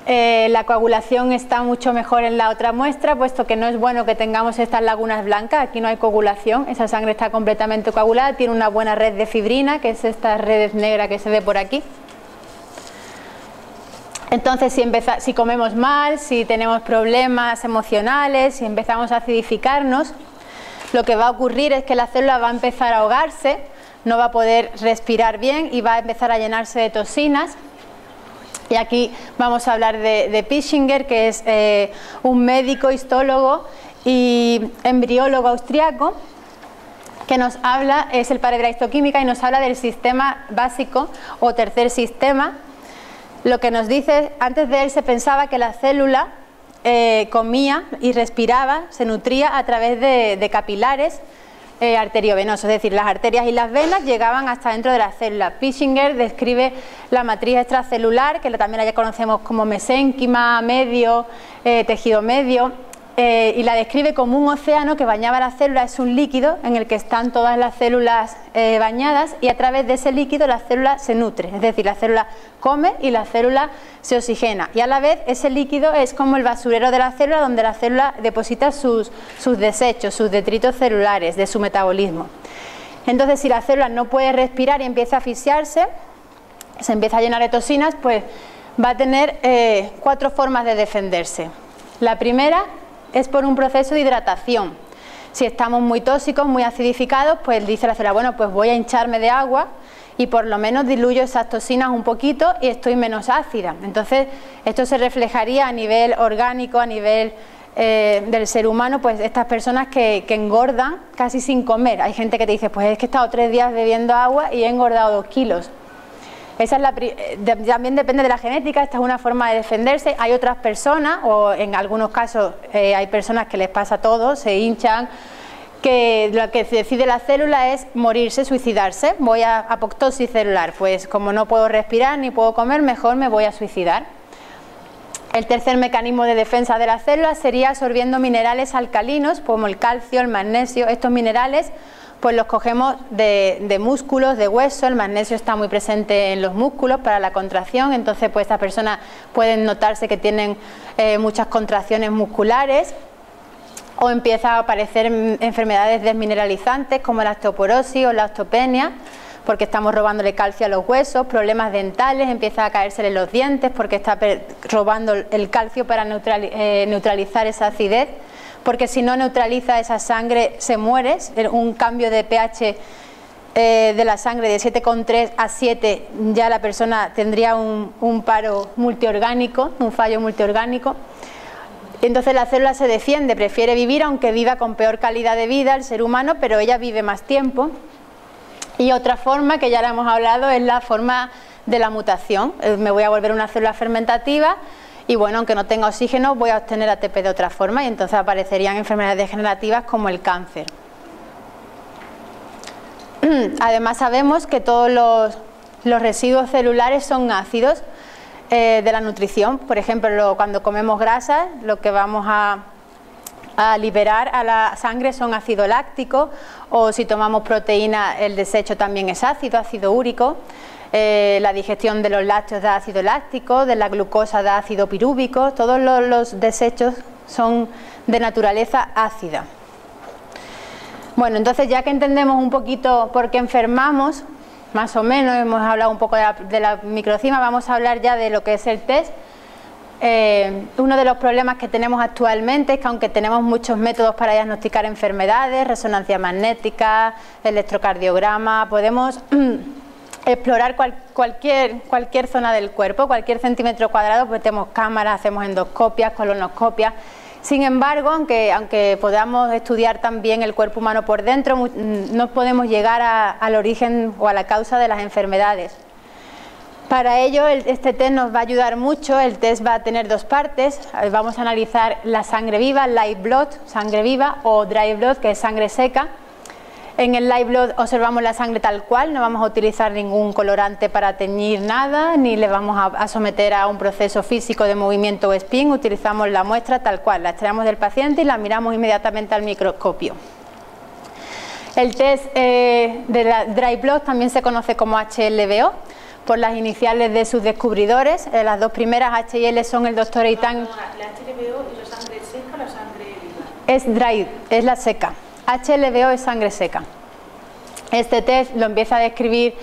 La coagulación está mucho mejor en la otra muestra, puesto que no es bueno que tengamos estas lagunas blancas. Aquí no hay coagulación, esa sangre está completamente coagulada, tiene una buena red de fibrina, que es esta red negra que se ve por aquí. Entonces, si comemos mal, si tenemos problemas emocionales, si empezamos a acidificarnos, lo que va a ocurrir es que la célula va a empezar a ahogarse, no va a poder respirar bien y va a empezar a llenarse de toxinas. Y aquí vamos a hablar de Pischinger, que es un médico, histólogo y embriólogo austriaco, que nos habla, es el padre de la histoquímica, y nos habla del sistema básico o tercer sistema. Lo que nos dice, antes de él se pensaba que la célula comía y respiraba, se nutría a través de capilares arteriovenosos, es decir, las arterias y las venas llegaban hasta dentro de la célula. Pischinger describe la matriz extracelular, que también la conocemos como mesénquima, medio, tejido medio, y la describe como un océano que bañaba la célula. Es un líquido en el que están todas las células bañadas, y a través de ese líquido la célula se nutre, es decir, la célula come y la célula se oxigena, y a la vez ese líquido es como el basurero de la célula, donde la célula deposita sus desechos, sus detritos celulares de su metabolismo. Entonces, si la célula no puede respirar y empieza a asfixiarse, se empieza a llenar de toxinas, pues va a tener 4 formas de defenderse. La primera es por un proceso de hidratación. Si estamos muy tóxicos, muy acidificados, pues dice la célula, bueno, pues voy a hincharme de agua y por lo menos diluyo esas toxinas un poquito y estoy menos ácida. Entonces, esto se reflejaría a nivel orgánico, a nivel del ser humano, pues estas personas que engordan casi sin comer. Hay gente que te dice, pues es que he estado 3 días bebiendo agua y he engordado 2 kilos. Esa es también depende de la genética, esta es una forma de defenderse. Hay otras personas, o en algunos casos hay personas que les pasa todo, se hinchan, que lo que decide la célula es morirse, suicidarse. Voy a apoptosis celular, pues como no puedo respirar ni puedo comer, mejor me voy a suicidar. El tercer mecanismo de defensa de la célula sería absorbiendo minerales alcalinos como el calcio, el magnesio. Estos minerales pues los cogemos de músculos, de hueso. El magnesio está muy presente en los músculos para la contracción, entonces pues estas personas pueden notarse que tienen muchas contracciones musculares, o empieza a aparecer enfermedades desmineralizantes como la osteoporosis o la osteopenia, porque estamos robándole calcio a los huesos, problemas dentales, empieza a caérsele los dientes porque está robando el calcio para neutralizar esa acidez, porque si no neutraliza esa sangre se muere. Un cambio de pH de la sangre de 7,3 a 7 ya la persona tendría un paro multiorgánico, un fallo multiorgánico. Entonces la célula se defiende, prefiere vivir aunque viva con peor calidad de vida el ser humano, pero ella vive más tiempo. Y otra forma, que ya la hemos hablado, es la forma de la mutación. Me voy a volver una célula fermentativa y bueno, aunque no tenga oxígeno, voy a obtener ATP de otra forma y entonces aparecerían enfermedades degenerativas como el cáncer. Además sabemos que todos los residuos celulares son ácidos de la nutrición. Por ejemplo, cuando comemos grasas, lo que vamos a liberar a la sangre son ácido láctico, o si tomamos proteína el desecho también es ácido úrico. La digestión de los lácteos da ácido láctico, de la glucosa da ácido pirúvico. Todos los desechos son de naturaleza ácida. Bueno, entonces ya que entendemos un poquito por qué enfermamos, más o menos hemos hablado un poco de la microcima, vamos a hablar ya de lo que es el test. Uno de los problemas que tenemos actualmente es que aunque tenemos muchos métodos para diagnosticar enfermedades, resonancia magnética, electrocardiograma, podemos explorar cualquier zona del cuerpo, cualquier centímetro cuadrado, pues tenemos cámaras, hacemos endoscopias, colonoscopias. Sin embargo, aunque podamos estudiar también el cuerpo humano por dentro, no podemos llegar al origen o a la causa de las enfermedades. Para ello, este test nos va a ayudar mucho. El test va a tener 2 partes. Vamos a analizar la sangre viva, live blood, sangre viva, o dry blood, que es sangre seca. En el live blood observamos la sangre tal cual, no vamos a utilizar ningún colorante para teñir nada, ni le vamos a someter a un proceso físico de movimiento o spin. Utilizamos la muestra tal cual, la extraemos del paciente y la miramos inmediatamente al microscopio. El test de la dry blood también se conoce como HLBO, por las iniciales de sus descubridores. Las 2 primeras, H y L, son el doctor Eitan. ¿La HLBO es la sangre seca o la sangre viva? Es dry, es la seca. HLBO es sangre seca. Este test lo empieza a describir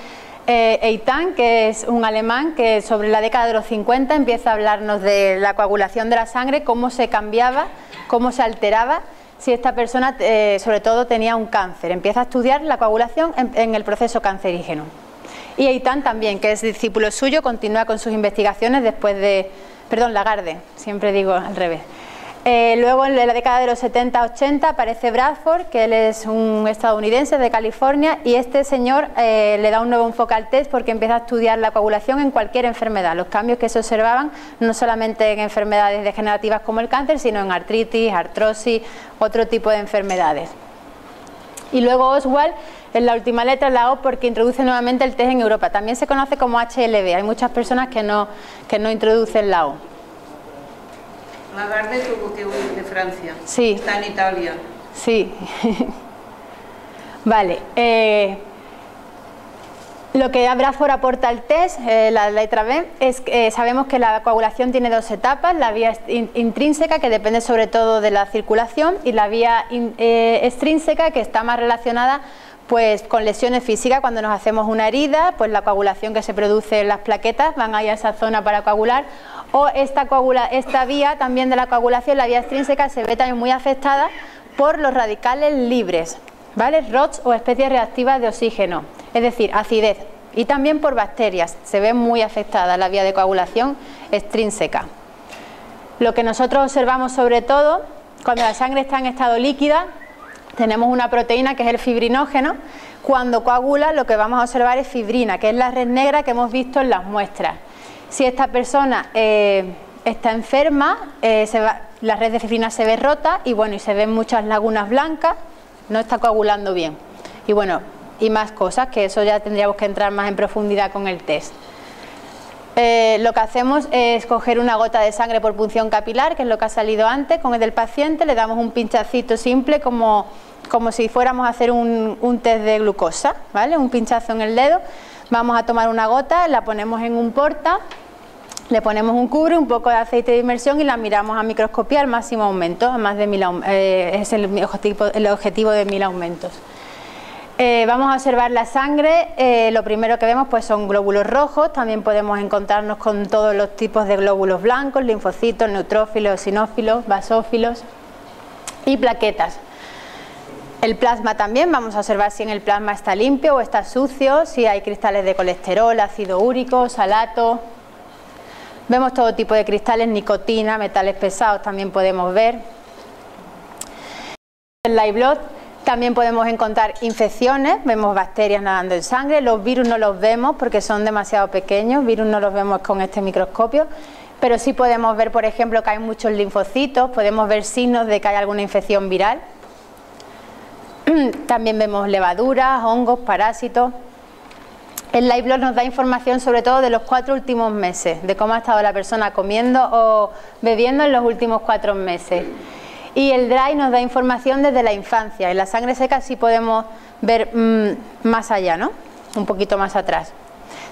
Eitan, que es un alemán que sobre la década de los 50 empieza a hablarnos de la coagulación de la sangre, cómo se cambiaba, cómo se alteraba si esta persona sobre todo tenía un cáncer. Empieza a estudiar la coagulación en el proceso cancerígeno. Y Eitan también, que es discípulo suyo, continúa con sus investigaciones después de... Perdón, Lagarde, siempre digo al revés. Luego, en la década de los 70-80, aparece Bradford, que él es un estadounidense de California, y este señor le da un nuevo enfoque al test porque empieza a estudiar la coagulación en cualquier enfermedad. Los cambios que se observaban no solamente en enfermedades degenerativas como el cáncer, sino en artritis, artrosis, otro tipo de enfermedades. Y luego Oswald, en la última letra, la O, porque introduce nuevamente el test en Europa. También se conoce como HLB. Hay muchas personas que no introducen la O. Lagarde tuvo que huir de Francia. Sí. Está en Italia. Sí. Vale. Lo que Bradford aporta al test, la letra B, es que sabemos que la coagulación tiene dos etapas: la vía intrínseca, que depende sobre todo de la circulación, y la vía extrínseca, que está más relacionada pues con lesiones físicas. Cuando nos hacemos una herida, pues la coagulación que se produce en las plaquetas van ahí a esa zona para coagular. O esta vía también de la coagulación, la vía extrínseca, se ve también muy afectada por los radicales libres, ¿vale? ROS o especies reactivas de oxígeno, es decir, acidez. Y también por bacterias, se ve muy afectada la vía de coagulación extrínseca. Lo que nosotros observamos sobre todo, cuando la sangre está en estado líquida, tenemos una proteína que es el fibrinógeno. Cuando coagula, lo que vamos a observar es fibrina, que es la red negra que hemos visto en las muestras. Si esta persona está enferma, la red de fibrina se ve rota y bueno, y se ven muchas lagunas blancas, no está coagulando bien. Y bueno, y más cosas, que eso ya tendríamos que entrar más en profundidad con el test. Lo que hacemos es coger una gota de sangre por punción capilar, que es lo que ha salido antes, con el del paciente, le damos un pinchacito simple como si fuéramos a hacer un test de glucosa, ¿vale? Un pinchazo en el dedo. Vamos a tomar una gota, la ponemos en un porta, le ponemos un cubre, un poco de aceite de inmersión y la miramos a microscopía al máximo aumento, a más de 1000 es el objetivo de 1000 aumentos. Vamos a observar la sangre. Lo primero que vemos pues son glóbulos rojos. También podemos encontrarnos con todos los tipos de glóbulos blancos, linfocitos, neutrófilos, eosinófilos, basófilos y plaquetas. El plasma también, vamos a observar si en el plasma está limpio o está sucio, si hay cristales de colesterol, ácido úrico, salato. Vemos todo tipo de cristales, nicotina, metales pesados también podemos ver. En Live Blood también podemos encontrar infecciones, vemos bacterias nadando en sangre. Los virus no los vemos porque son demasiado pequeños, virus no los vemos con este microscopio, pero sí podemos ver, por ejemplo, que hay muchos linfocitos, podemos ver signos de que hay alguna infección viral. También vemos levaduras, hongos, parásitos. El Live Blood nos da información sobre todo de los 4 últimos meses, de cómo ha estado la persona comiendo o bebiendo en los últimos 4 meses. Y el Dry nos da información desde la infancia. En la sangre seca sí podemos ver más allá, ¿no? Un poquito más atrás.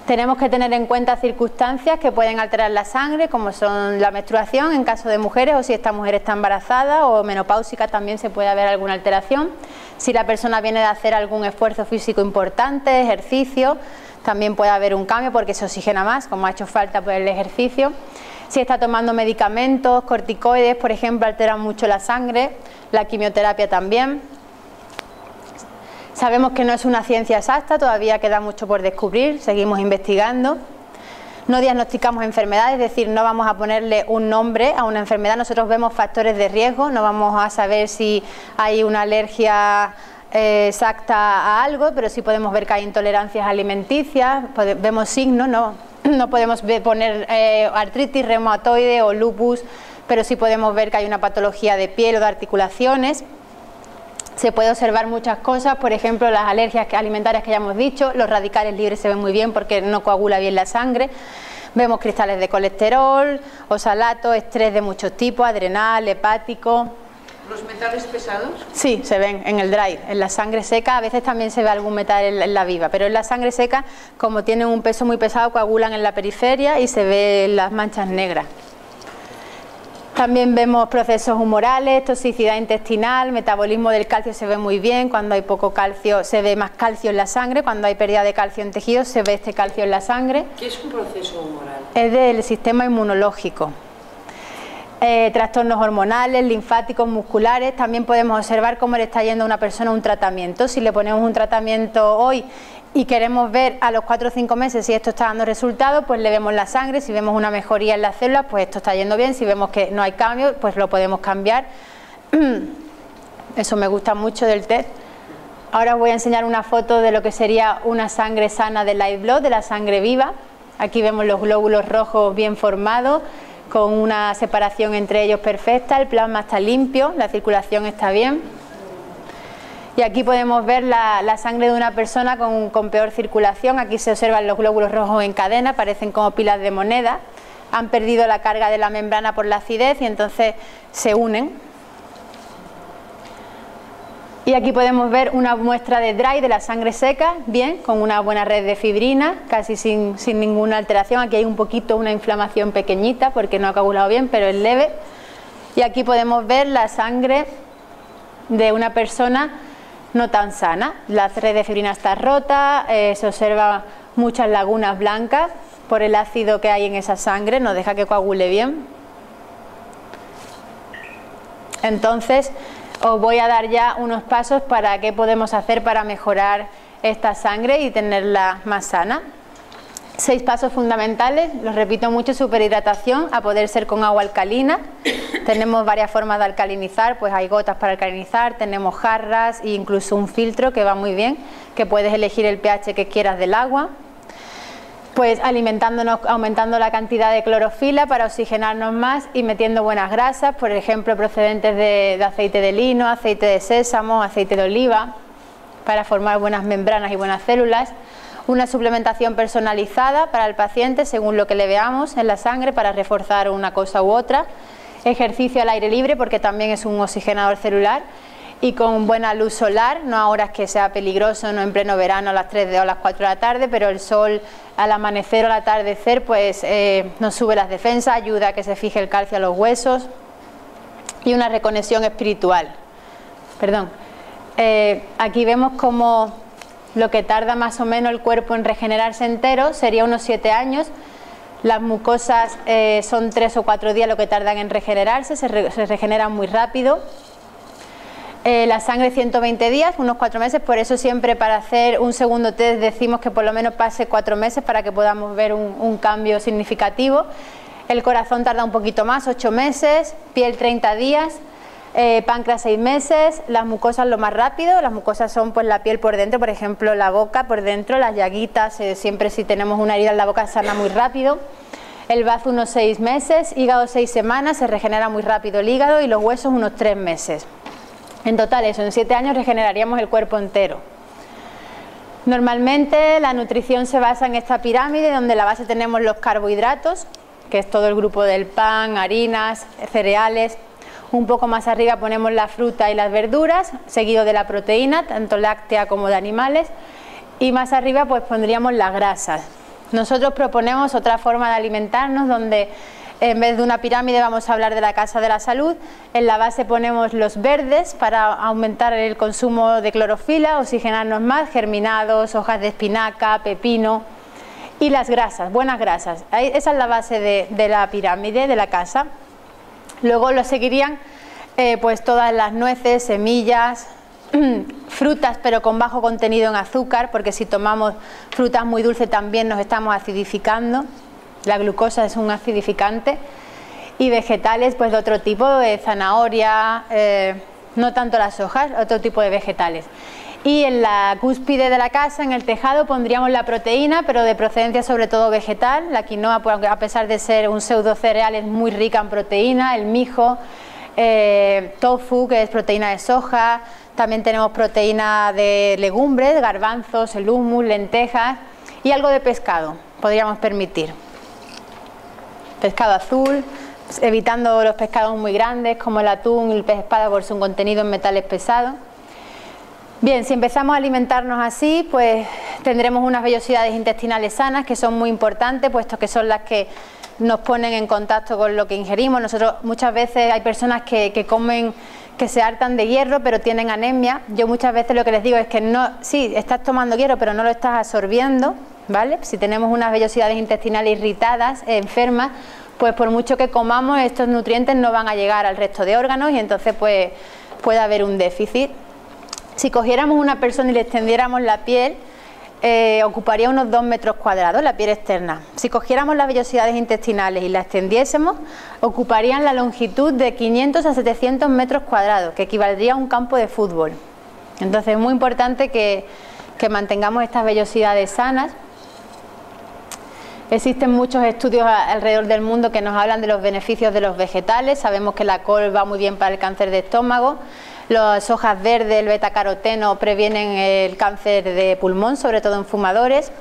Tenemos que tener en cuenta circunstancias que pueden alterar la sangre, como son la menstruación en caso de mujeres, o si esta mujer está embarazada o menopáusica también se puede haber alguna alteración. Si la persona viene de hacer algún esfuerzo físico importante, ejercicio, también puede haber un cambio porque se oxigena más, como ha hecho falta por el ejercicio. Si está tomando medicamentos, corticoides, por ejemplo, alteran mucho la sangre, la quimioterapia también. Sabemos que no es una ciencia exacta, todavía queda mucho por descubrir, seguimos investigando. No diagnosticamos enfermedades, es decir, no vamos a ponerle un nombre a una enfermedad. Nosotros vemos factores de riesgo, no vamos a saber si hay una alergia exacta a algo, pero sí podemos ver que hay intolerancias alimenticias, vemos signos, no podemos poner artritis reumatoide o lupus, pero sí podemos ver que hay una patología de piel o de articulaciones. Se puede observar muchas cosas, por ejemplo, las alergias alimentarias que ya hemos dicho, los radicales libres se ven muy bien porque no coagula bien la sangre. Vemos cristales de colesterol, oxalato, estrés de muchos tipos, adrenal, hepático. ¿Los metales pesados? Sí, se ven en el dry, en la sangre seca, a veces también se ve algún metal en la viva, pero en la sangre seca, como tienen un peso muy pesado, coagulan en la periferia y se ven las manchas negras. También vemos procesos humorales, toxicidad intestinal, metabolismo del calcio se ve muy bien, cuando hay poco calcio se ve más calcio en la sangre, cuando hay pérdida de calcio en tejidos se ve este calcio en la sangre. ¿Qué es un proceso humoral? Es del sistema inmunológico. trastornos hormonales, linfáticos, musculares. También podemos observar cómo le está yendo a una persona un tratamiento. Si le ponemos un tratamiento hoy y queremos ver a los 4 o 5 meses si esto está dando resultado, pues le vemos la sangre. Si vemos una mejoría en las células, pues esto está yendo bien. Si vemos que no hay cambio, pues lo podemos cambiar. Eso me gusta mucho del test. Ahora os voy a enseñar una foto de lo que sería una sangre sana de live blood, de la sangre viva. Aquí vemos los glóbulos rojos bien formados, con una separación entre ellos perfecta, el plasma está limpio, la circulación está bien. Y aquí podemos ver la sangre de una persona con peor circulación. Aquí se observan los glóbulos rojos en cadena, parecen como pilas de moneda. Han perdido la carga de la membrana por la acidez y entonces se unen. Y aquí podemos ver una muestra de dry de la sangre seca, bien, con una buena red de fibrina, casi sin ninguna alteración. Aquí hay un poquito, una inflamación pequeñita porque no ha coagulado bien, pero es leve. Y aquí podemos ver la sangre de una persona no tan sana. La red de fibrina está rota, se observan muchas lagunas blancas por el ácido que hay en esa sangre, no deja que coagule bien. Entonces, os voy a dar ya unos pasos para qué podemos hacer para mejorar esta sangre y tenerla más sana. 6 pasos fundamentales, los repito mucho: superhidratación, a poder ser con agua alcalina. Tenemos varias formas de alcalinizar, pues hay gotas para alcalinizar, tenemos jarras e incluso un filtro que va muy bien, que puedes elegir el pH que quieras del agua. Pues alimentándonos, aumentando la cantidad de clorofila para oxigenarnos más y metiendo buenas grasas, por ejemplo procedentes de aceite de lino, aceite de sésamo, aceite de oliva, para formar buenas membranas y buenas células. Una suplementación personalizada para el paciente según lo que le veamos en la sangre para reforzar una cosa u otra. Ejercicio al aire libre porque también es un oxigenador celular. Y con buena luz solar, no a horas que sea peligroso, no en pleno verano a las 3 o las 4 de la tarde, pero el sol al amanecer o al atardecer pues nos sube las defensas, ayuda a que se fije el calcio a los huesos. Y una reconexión espiritual. Aquí vemos como lo que tarda más o menos el cuerpo en regenerarse entero sería unos 7 años. Las mucosas son 3 o 4 días lo que tardan en regenerarse, se regeneran muy rápido. La sangre 120 días, unos 4 meses, por eso siempre para hacer un segundo test decimos que por lo menos pase 4 meses para que podamos ver un cambio significativo. El corazón tarda un poquito más, 8 meses, piel 30 días, páncreas 6 meses, las mucosas lo más rápido. Las mucosas son pues la piel por dentro, por ejemplo la boca por dentro, las llaguitas, siempre si tenemos una herida en la boca sana muy rápido. El bazo unos 6 meses, hígado 6 semanas, se regenera muy rápido el hígado, y los huesos unos 3 meses. En total eso, en 7 años regeneraríamos el cuerpo entero. Normalmente la nutrición se basa en esta pirámide donde la base tenemos los carbohidratos, que es todo el grupo del pan, harinas, cereales. Un poco más arriba ponemos la fruta y las verduras, seguido de la proteína, tanto láctea como de animales. Y más arriba pues pondríamos las grasas. Nosotros proponemos otra forma de alimentarnos donde en vez de una pirámide vamos a hablar de la casa de la salud. En la base ponemos los verdes para aumentar el consumo de clorofila, oxigenarnos más, germinados, hojas de espinaca, pepino, y las grasas, buenas grasas. Esa es la base de la pirámide de la casa. Luego lo seguirían pues todas las nueces, semillas, frutas pero con bajo contenido en azúcar, porque si tomamos frutas muy dulces también nos estamos acidificando. La glucosa es un acidificante. Y vegetales pues de otro tipo, de zanahoria, no tanto las hojas, otro tipo de vegetales. Y en la cúspide de la casa, en el tejado, pondríamos la proteína, pero de procedencia sobre todo vegetal. La quinoa, pues, a pesar de ser un pseudo cereal, es muy rica en proteína. El mijo, tofu, que es proteína de soja. También tenemos proteína de legumbres, garbanzos, el hummus, lentejas, y algo de pescado podríamos permitir. Pescado azul, evitando los pescados muy grandes como el atún y el pez espada por su contenido en metales pesados. Bien, si empezamos a alimentarnos así, pues tendremos unas vellosidades intestinales sanas, que son muy importantes, puesto que son las que nos ponen en contacto con lo que ingerimos. Nosotros muchas veces hay personas que comen, que se hartan de hierro pero tienen anemia. Yo muchas veces lo que les digo es que no, sí, estás tomando hierro pero no lo estás absorbiendo, ¿vale? Si tenemos unas vellosidades intestinales irritadas, enfermas, pues por mucho que comamos, estos nutrientes no van a llegar al resto de órganos y entonces pues puede haber un déficit. Si cogiéramos una persona y le extendiéramos la piel, ocuparía unos 2 metros cuadrados, la piel externa. Si cogiéramos las vellosidades intestinales y las extendiésemos, ocuparían la longitud de 500 a 700 metros cuadrados, que equivaldría a un campo de fútbol. Entonces es muy importante que mantengamos estas vellosidades sanas. Existen muchos estudios alrededor del mundo que nos hablan de los beneficios de los vegetales. Sabemos que la col va muy bien para el cáncer de estómago. Las hojas verdes, el betacaroteno, previenen el cáncer de pulmón, sobre todo en fumadores.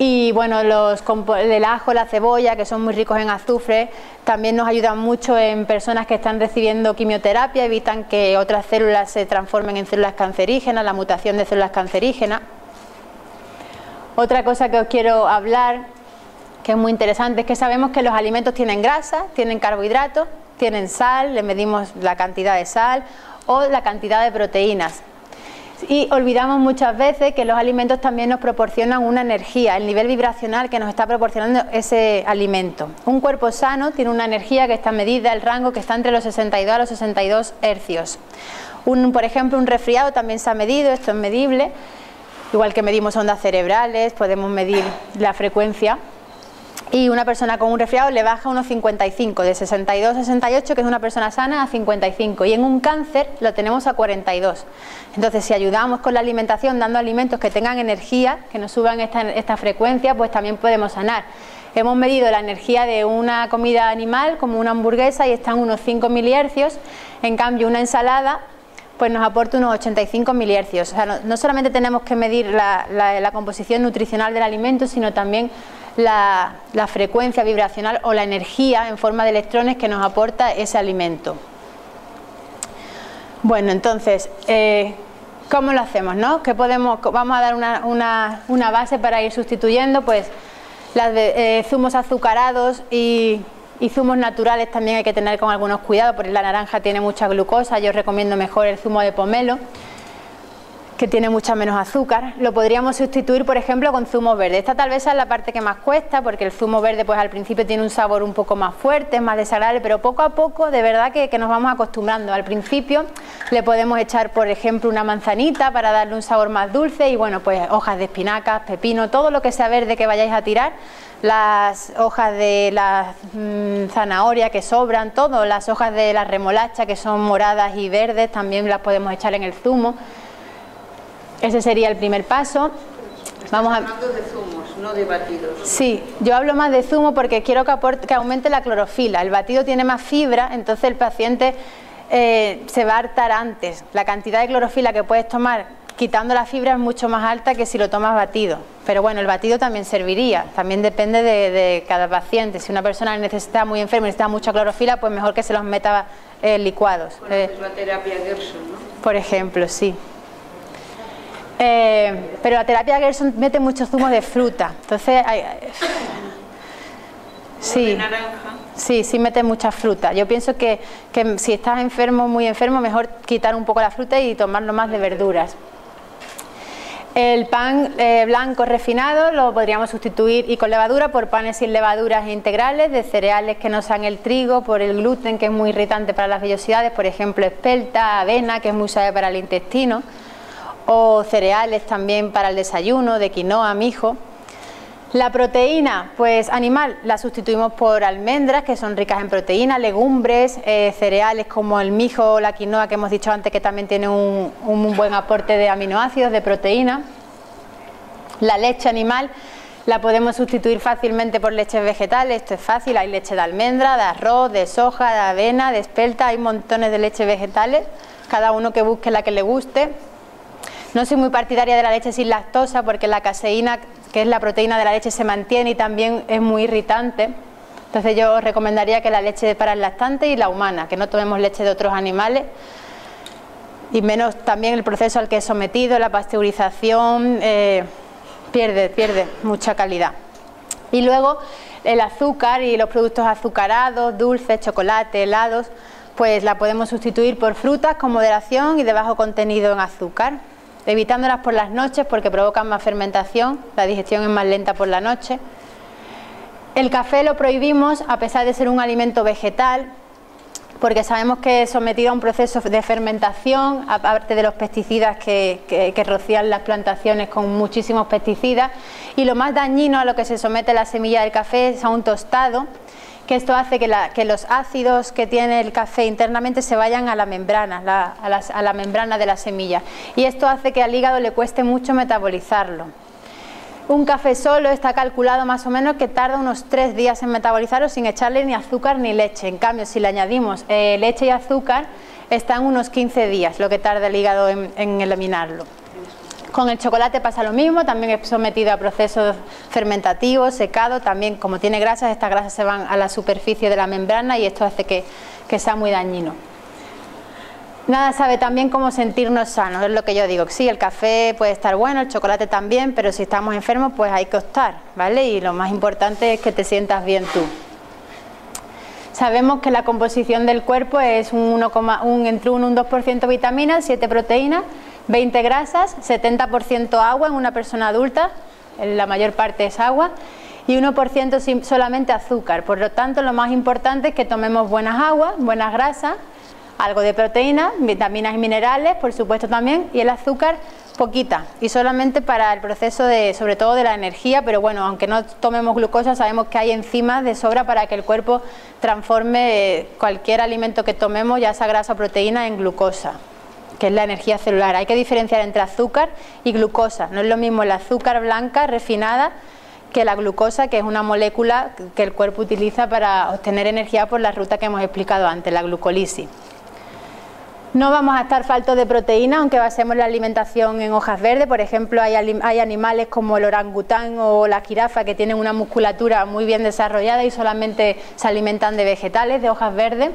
Y bueno, el ajo, la cebolla, que son muy ricos en azufre, también nos ayudan mucho en personas que están recibiendo quimioterapia, evitan que otras células se transformen en células cancerígenas, la mutación de células cancerígenas. Otra cosa que os quiero hablar, que es muy interesante, es que sabemos que los alimentos tienen grasa, tienen carbohidratos, tienen sal, le medimos la cantidad de sal o la cantidad de proteínas. Y olvidamos muchas veces que los alimentos también nos proporcionan una energía, el nivel vibracional que nos está proporcionando ese alimento. Un cuerpo sano tiene una energía que está medida, el rango que está entre los 62 a los 62 hercios. Por ejemplo, un resfriado también se ha medido, esto es medible, igual que medimos ondas cerebrales, podemos medir la frecuencia. Y una persona con un resfriado le baja unos 55, de 62 a 68, que es una persona sana, a 55. Y en un cáncer lo tenemos a 42. Entonces, si ayudamos con la alimentación, dando alimentos que tengan energía, que nos suban esta frecuencia, pues también podemos sanar. Hemos medido la energía de una comida animal, como una hamburguesa, y están unos 5 milihercios. En cambio, una ensalada pues nos aporta unos 85 milihercios. O sea, no solamente tenemos que medir la composición nutricional del alimento, sino también la frecuencia vibracional o la energía en forma de electrones que nos aporta ese alimento. Bueno, entonces, ¿cómo lo hacemos, no? Vamos a dar una base para ir sustituyendo, pues zumos azucarados y zumos naturales también hay que tener con algunos cuidados, porque la naranja tiene mucha glucosa. Yo recomiendo mejor el zumo de pomelo, que tiene mucha menos azúcar. Lo podríamos sustituir, por ejemplo, con zumo verde. Esta tal vez es la parte que más cuesta, porque el zumo verde pues al principio tiene un sabor un poco más fuerte, es más desagradable, pero poco a poco de verdad que nos vamos acostumbrando. Al principio le podemos echar, por ejemplo, una manzanita para darle un sabor más dulce y bueno, pues hojas de espinacas, pepino, todo lo que sea verde que vayáis a tirar, las hojas de la zanahoria que sobran, todo, las hojas de la remolacha que son moradas y verdes, también las podemos echar en el zumo. Ese sería el primer paso. Estamos hablando de zumos, no de batidos. Sí, yo hablo más de zumo porque quiero que aumente la clorofila. El batido tiene más fibra, entonces el paciente se va a hartar antes. La cantidad de clorofila que puedes tomar quitando la fibra es mucho más alta que si lo tomas batido. Pero bueno, el batido también serviría, también depende de cada paciente. Si una persona necesita muy enferma y necesita mucha clorofila, pues mejor que se los meta licuados. Es la terapia Gerson, ¿no? Por ejemplo, sí. Pero la terapia Gerson mete muchos zumos de fruta, entonces sí, sí mete mucha fruta. Yo pienso que si estás enfermo, muy enfermo, mejor quitar un poco la fruta y tomarlo más de verduras. El pan blanco refinado lo podríamos sustituir y con levadura por panes sin levaduras integrales, de cereales que no sean el trigo, por el gluten, que es muy irritante para las vellosidades, por ejemplo espelta, avena, que es muy suave para el intestino, o cereales también para el desayuno, de quinoa, mijo. La proteína, pues animal, la sustituimos por almendras, que son ricas en proteína, legumbres, cereales como el mijo o la quinoa, que hemos dicho antes que también tiene un buen aporte de aminoácidos, de proteína. La leche animal la podemos sustituir fácilmente por leches vegetales, esto es fácil, hay leche de almendra, de arroz, de soja, de avena, de espelta, hay montones de leches vegetales, cada uno que busque la que le guste. No soy muy partidaria de la leche sin lactosa porque la caseína, que es la proteína de la leche, se mantiene y también es muy irritante. Entonces yo os recomendaría que la leche para el lactante y la humana, que no tomemos leche de otros animales, y menos también el proceso al que es sometido, la pasteurización, pierde mucha calidad. Y luego el azúcar y los productos azucarados, dulces, chocolate, helados, pues la podemos sustituir por frutas con moderación y de bajo contenido en azúcar, evitándolas por las noches porque provocan más fermentación, la digestión es más lenta por la noche. El café lo prohibimos a pesar de ser un alimento vegetal, porque sabemos que es sometido a un proceso de fermentación, aparte de los pesticidas que rocían las plantaciones con muchísimos pesticidas, y lo más dañino a lo que se somete la semilla del café es a un tostado, que esto hace que los ácidos que tiene el café internamente se vayan a la membrana, a la membrana de la semilla, y esto hace que al hígado le cueste mucho metabolizarlo. Un café solo está calculado más o menos que tarda unos 3 días en metabolizarlo sin echarle ni azúcar ni leche. En cambio, si le añadimos leche y azúcar, están unos 15 días lo que tarda el hígado en eliminarlo. Con el chocolate pasa lo mismo, también es sometido a procesos fermentativos, secado, también como tiene grasas, estas grasas se van a la superficie de la membrana y esto hace que sea muy dañino. Nada sabe también cómo sentirnos sanos, es lo que yo digo. Sí, el café puede estar bueno, el chocolate también, pero si estamos enfermos pues hay que optar, ¿vale? Y lo más importante es que te sientas bien tú. Sabemos que la composición del cuerpo es entre un 2% vitaminas, 7 proteínas, 20 grasas, 70% agua en una persona adulta, la mayor parte es agua, y 1% solamente azúcar. Por lo tanto, lo más importante es que tomemos buenas aguas, buenas grasas, algo de proteína, vitaminas y minerales, por supuesto también, y el azúcar poquita, y solamente para el proceso sobre todo de la energía, pero bueno, aunque no tomemos glucosa, sabemos que hay enzimas de sobra para que el cuerpo transforme cualquier alimento que tomemos, ya sea grasa o proteína, en glucosa, que es la energía celular. Hay que diferenciar entre azúcar y glucosa, no es lo mismo el azúcar blanca refinada que la glucosa, que es una molécula que el cuerpo utiliza para obtener energía por la ruta que hemos explicado antes, la glucólisis. No vamos a estar faltos de proteína, aunque basemos la alimentación en hojas verdes. Por ejemplo, hay animales como el orangután o la jirafa que tienen una musculatura muy bien desarrollada y solamente se alimentan de vegetales, de hojas verdes.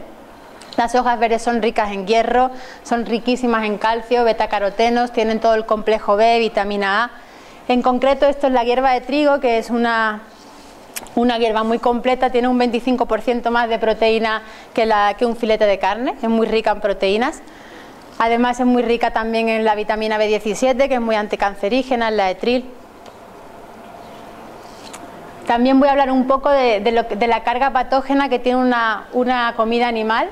Las hojas verdes son ricas en hierro, son riquísimas en calcio, betacarotenos, tienen todo el complejo B, vitamina A. En concreto, esto es la hierba de trigo, que es una hierba muy completa, tiene un 25% más de proteína que un filete de carne, es muy rica en proteínas. Además es muy rica también en la vitamina B17, que es muy anticancerígena, en la etril. También voy a hablar un poco de la carga patógena que tiene una comida animal.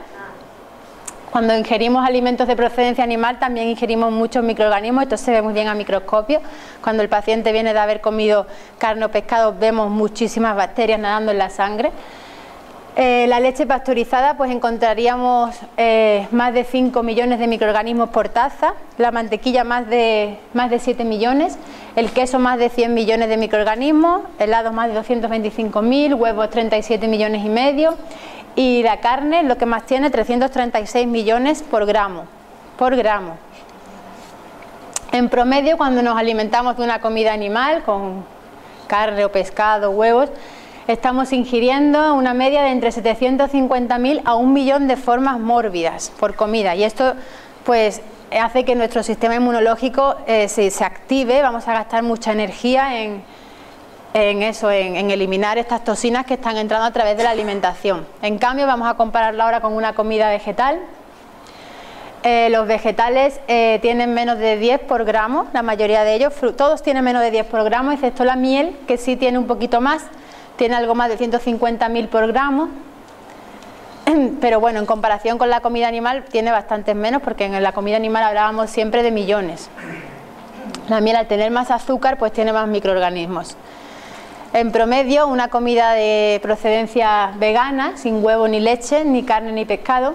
Cuando ingerimos alimentos de procedencia animal también ingerimos muchos microorganismos, esto se ve muy bien a microscopio. Cuando el paciente viene de haber comido carne o pescado vemos muchísimas bacterias nadando en la sangre. La leche pasteurizada pues encontraríamos más de 5 millones de microorganismos por taza, la mantequilla más de 7 millones, el queso más de 100 millones de microorganismos, helados más de 225.000, huevos 37 millones y medio. Y la carne, lo que más tiene, 336 millones por gramo. En promedio, cuando nos alimentamos de una comida animal, con carne o pescado, huevos, estamos ingiriendo una media de entre 750.000 a 1 millón de formas mórbidas por comida. Y esto, pues, hace que nuestro sistema inmunológico se active. Vamos a gastar mucha energía en eliminar estas toxinas que están entrando a través de la alimentación. En cambio, vamos a compararlo ahora con una comida vegetal. Los vegetales tienen menos de 10 por gramo, la mayoría de ellos, todos tienen menos de 10 por gramo, excepto la miel, que sí tiene un poquito más, tiene algo más de 150.000 por gramo. Pero bueno, en comparación con la comida animal tiene bastantes menos, porque en la comida animal hablábamos siempre de millones. La miel, al tener más azúcar, pues tiene más microorganismos. En promedio, una comida de procedencia vegana, sin huevo ni leche, ni carne ni pescado,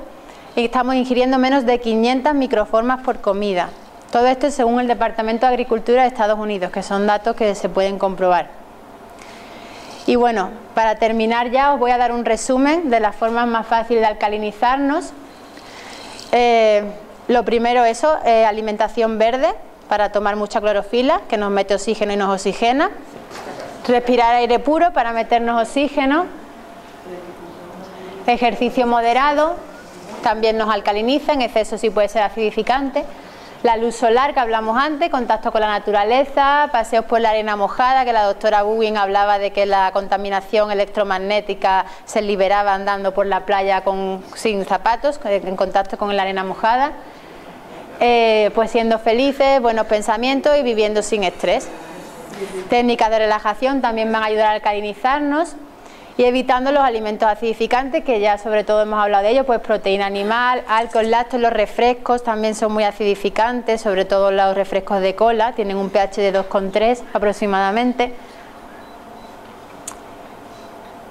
y estamos ingiriendo menos de 500 microformas por comida. Todo esto es según el Departamento de Agricultura de Estados Unidos, que son datos que se pueden comprobar. Y bueno, para terminar ya os voy a dar un resumen de las formas más fáciles de alcalinizarnos. Lo primero, alimentación verde, para tomar mucha clorofila, que nos mete oxígeno y nos oxigena. Respirar aire puro para meternos oxígeno. Ejercicio moderado, también nos alcaliniza, en exceso sí puede ser acidificante. La luz solar, que hablamos antes, contacto con la naturaleza, paseos por la arena mojada, que la doctora Bugin hablaba de que la contaminación electromagnética se liberaba andando por la playa sin zapatos, en contacto con la arena mojada. Pues siendo felices, buenos pensamientos y viviendo sin estrés. Técnicas de relajación también van a ayudar a alcalinizarnos. y evitando los alimentos acidificantes, que ya sobre todo hemos hablado de ellos, pues proteína animal, alcohol, lácteos. Los refrescos también son muy acidificantes, sobre todo los refrescos de cola, tienen un pH de 2,3 aproximadamente.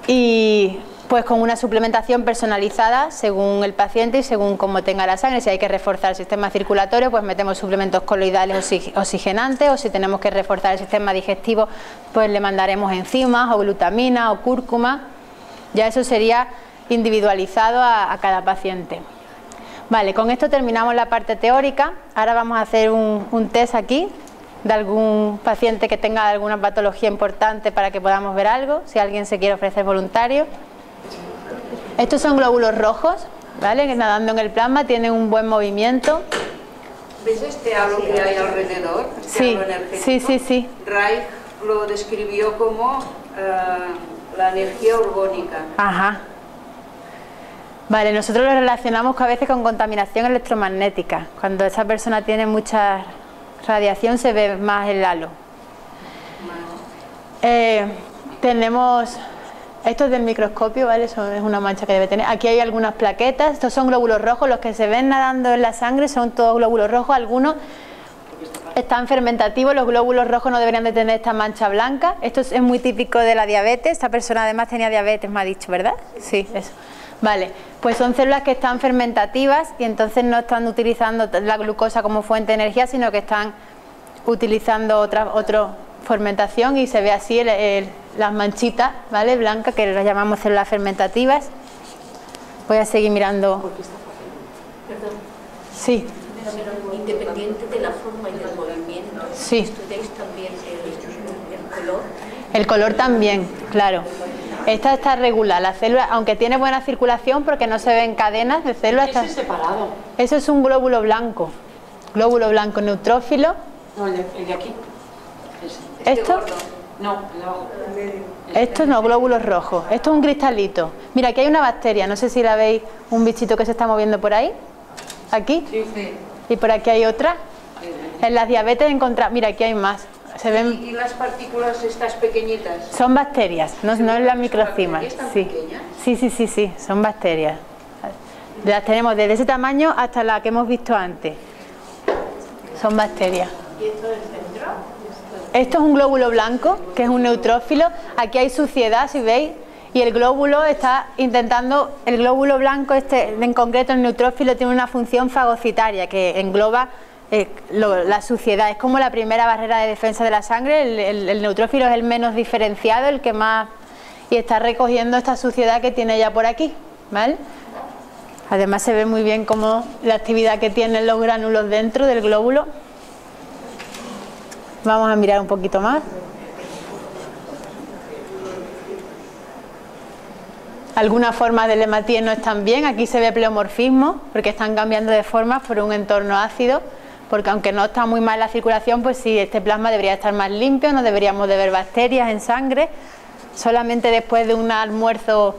Y pues con una suplementación personalizada según el paciente y según cómo tenga la sangre. Si hay que reforzar el sistema circulatorio, pues metemos suplementos coloidales oxigenantes, o si tenemos que reforzar el sistema digestivo, pues le mandaremos enzimas o glutamina o cúrcuma. Ya eso sería individualizado a cada paciente. Vale, con esto terminamos la parte teórica. Ahora vamos a hacer un test aquí de algún paciente que tenga alguna patología importante para que podamos ver algo, si alguien se quiere ofrecer voluntario. Estos son glóbulos rojos, ¿vale? Que nadando en el plasma tienen un buen movimiento. ¿Ves este halo que hay alrededor? Sí, Halo energético. sí. Reich lo describió como la energía orgónica. Ajá. Vale, nosotros lo relacionamos a veces con contaminación electromagnética. Cuando esa persona tiene mucha radiación se ve más el halo. Tenemos... Esto es del microscopio, ¿vale? Eso es una mancha que debe tener. Aquí hay algunas plaquetas. Estos son glóbulos rojos. Los que se ven nadando en la sangre son todos glóbulos rojos. Algunos están fermentativos. Los glóbulos rojos no deberían de tener esta mancha blanca. Esto es muy típico de la diabetes. Esta persona además tenía diabetes, me ha dicho, ¿verdad? Sí, eso. Vale, pues son células que están fermentativas y entonces no están utilizando la glucosa como fuente de energía, sino que están utilizando otra fermentación, y se ve así las manchitas, ¿vale? Blancas, que las llamamos células fermentativas. Voy a seguir mirando. Perdón. Sí. Independiente de la forma y del movimiento, sí. ¿Estudiáis también el color? El color también, claro. Esta está regular, la célula, aunque tiene buena circulación porque no se ven cadenas de células. Ese es separado. Eso es un glóbulo blanco neutrófilo. No, el de aquí. ¿Esto? No, el de abajo. Esto no, glóbulos rojos. Esto es un cristalito. Mira, aquí hay una bacteria, no sé si la veis, un bichito que se está moviendo por ahí. Aquí. Sí. Y por aquí hay otra. En las diabetes encontramos, mira, aquí hay más. Se ven... ¿Y las partículas estas pequeñitas? Son bacterias, no es las microcimas. ¿Están Sí. pequeñas? Sí, son bacterias. Las tenemos desde ese tamaño hasta la que hemos visto antes. Son bacterias. ¿Y esto del centro? Esto es un glóbulo blanco, que es un neutrófilo. Aquí hay suciedad, si veis, y el glóbulo está intentando, el glóbulo blanco, en concreto el neutrófilo, tiene una función fagocitaria que engloba la suciedad. Es como la primera barrera de defensa de la sangre. El neutrófilo es el menos diferenciado, el que más, y está recogiendo esta suciedad que tiene ya por aquí, ¿vale? Además se ve muy bien cómo la actividad que tienen los gránulos dentro del glóbulo. Vamos a mirar un poquito más. Algunas formas del hematíes no están bien. Aquí se ve pleomorfismo porque están cambiando de formas por un entorno ácido, porque aunque no está muy mal la circulación, pues sí, este plasma debería estar más limpio, no deberíamos de ver bacterias en sangre. Solamente después de un almuerzo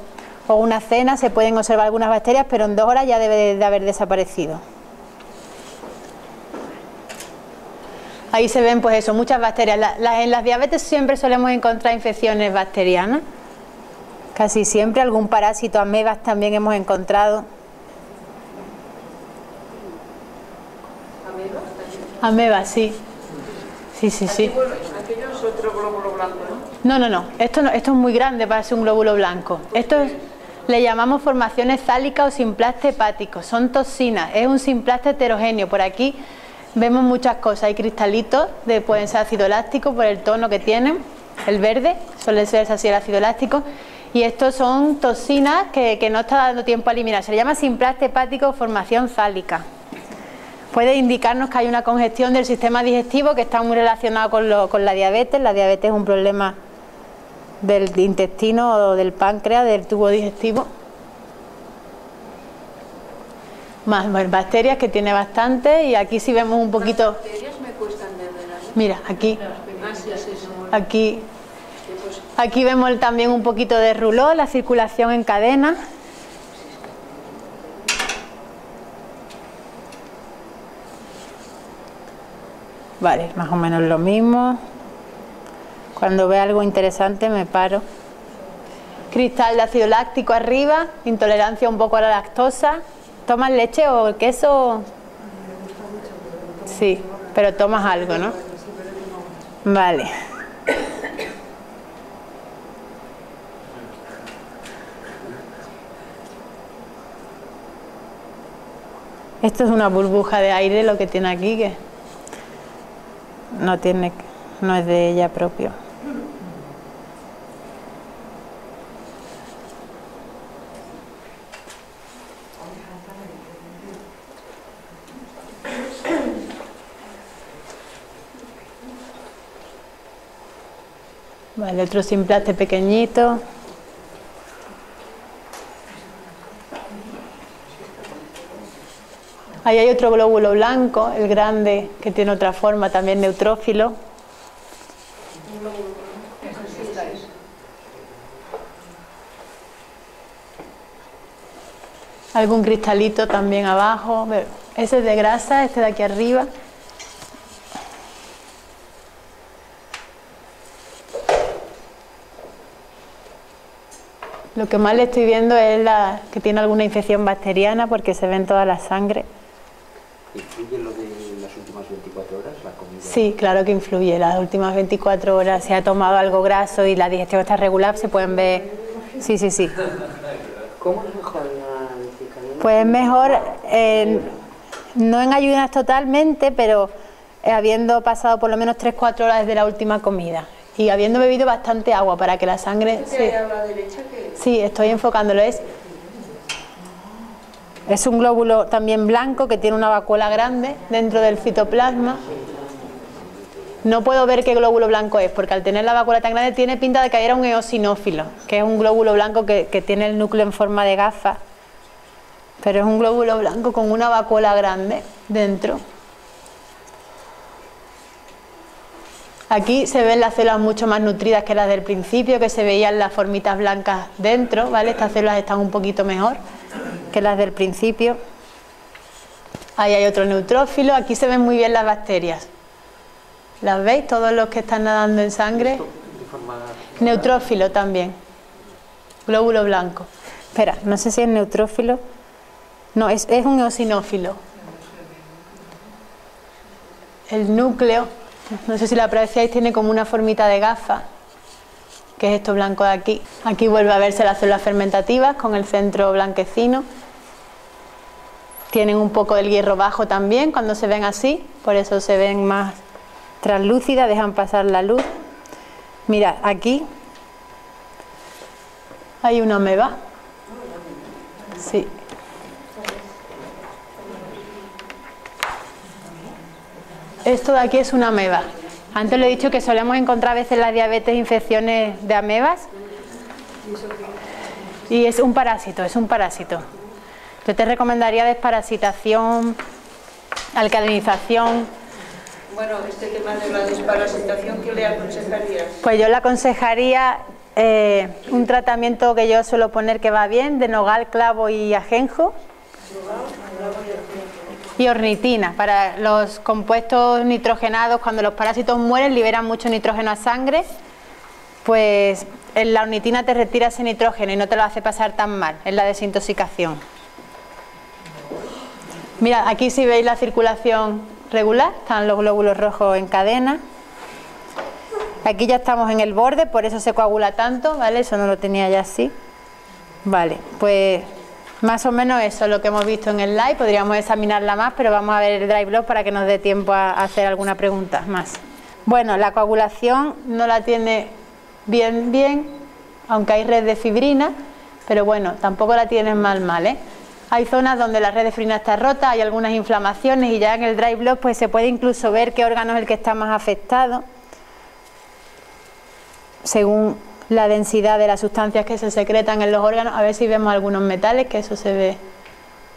o una cena se pueden observar algunas bacterias, pero en 2 horas ya debe de haber desaparecido. Ahí se ven, pues eso, muchas bacterias. En las diabetes siempre solemos encontrar infecciones bacterianas. Casi siempre algún parásito, amebas también hemos encontrado. Amebas, sí. Sí. Aquello es otro glóbulo blanco, ¿no? No. Esto es muy grande para ser un glóbulo blanco. Esto le llamamos formaciones sálicas o simplaste hepático. Son toxinas, es un simplaste heterogéneo. Por aquí vemos muchas cosas. Hay cristalitos, pueden ser ácido láctico por el tono que tienen. El verde suele ser así el ácido láctico. Y estos son toxinas que no está dando tiempo a eliminar. Se le llama simplaste hepático o formación sálica. Puede indicarnos que hay una congestión del sistema digestivo que está muy relacionado con la diabetes. La diabetes es un problema del intestino o del páncreas, del tubo digestivo. Más bacterias, que tiene bastante, y aquí sí vemos un poquito. Las bacterias me cuestan de ver. Mira, aquí. Sí. Aquí vemos también un poquito de rouleau, la circulación en cadena. Vale, más o menos lo mismo. Cuando veo algo interesante me paro. cristal de ácido láctico arriba, intolerancia un poco a la lactosa. ¿Tomas leche o queso? Sí, pero tomas algo, ¿no? Vale. Esto es una burbuja de aire lo que tiene aquí, que no es de ella propio. Vale, otro simplaste pequeñito. Ahí hay otro glóbulo blanco, el grande, que tiene otra forma, también neutrófilo. Algún cristalito también abajo. Ese es de grasa, este de aquí arriba. Lo que más le estoy viendo es que tiene alguna infección bacteriana porque se ve en toda la sangre. ¿Influye lo de las últimas 24 horas, la comida? Sí, claro que influye. Las últimas 24 horas, si ha tomado algo graso y la digestión está regular, se pueden ver. Sí, sí, sí. ¿Cómo es mejor la vesícula? Pues es mejor, no en ayunas totalmente, pero habiendo pasado por lo menos 3-4 horas desde la última comida y habiendo bebido bastante agua para que la sangre... ¿Te a la derecha que Sí, estoy enfocándolo. Es un glóbulo también blanco que tiene una vacuola grande dentro del citoplasma. No puedo ver qué glóbulo blanco es, porque al tener la vacuola tan grande tiene pinta de que era un eosinófilo, que es un glóbulo blanco que tiene el núcleo en forma de gafa, pero es un glóbulo blanco con una vacuola grande dentro. Aquí se ven las células mucho más nutridas que las del principio, que se veían las formitas blancas dentro, ¿vale? Estas células están un poquito mejor que las del principio. Ahí hay otro neutrófilo. Aquí se ven muy bien las bacterias. ¿Las veis? Todos los que están nadando en sangre. Neutrófilo también. Glóbulo blanco. Espera, no sé si es neutrófilo. No, es un eosinófilo. El núcleo, no sé si lo apreciáis, tiene como una formita de gafa, que es esto blanco de aquí. Aquí vuelve a verse las células fermentativas con el centro blanquecino. Tienen un poco del hierro bajo también cuando se ven así, por eso se ven más translúcidas, dejan pasar la luz. Mira, aquí hay una ameba. Sí. Esto de aquí es una ameba. Antes le he dicho que solemos encontrar a veces en la diabetes infecciones de amebas. Y es un parásito, es un parásito. Yo te recomendaría desparasitación, alcalinización. Bueno, este tema de la desparasitación, ¿qué le aconsejarías? Pues yo le aconsejaría un tratamiento que yo suelo poner que va bien, de nogal, clavo y ajenjo. Y ornitina, para los compuestos nitrogenados, cuando los parásitos mueren liberan mucho nitrógeno a sangre, pues la ornitina te retira ese nitrógeno y no te lo hace pasar tan mal, es la desintoxicación. Mira, aquí si veis la circulación regular, están los glóbulos rojos en cadena. Aquí ya estamos en el borde, por eso se coagula tanto, ¿vale? Eso no lo tenía ya así. Vale, pues más o menos eso es lo que hemos visto en el live. Podríamos examinarla más, pero vamos a ver el drive blog para que nos dé tiempo a hacer alguna pregunta más. Bueno, la coagulación no la tiene bien, aunque hay red de fibrina, pero bueno, tampoco la tienes mal, ¿eh? Hay zonas donde la red de fibrina está rota, hay algunas inflamaciones y ya en el drive blog pues se puede incluso ver qué órgano es el que está más afectado según la densidad de las sustancias que se secretan en los órganos. A ver si vemos algunos metales, que eso se ve.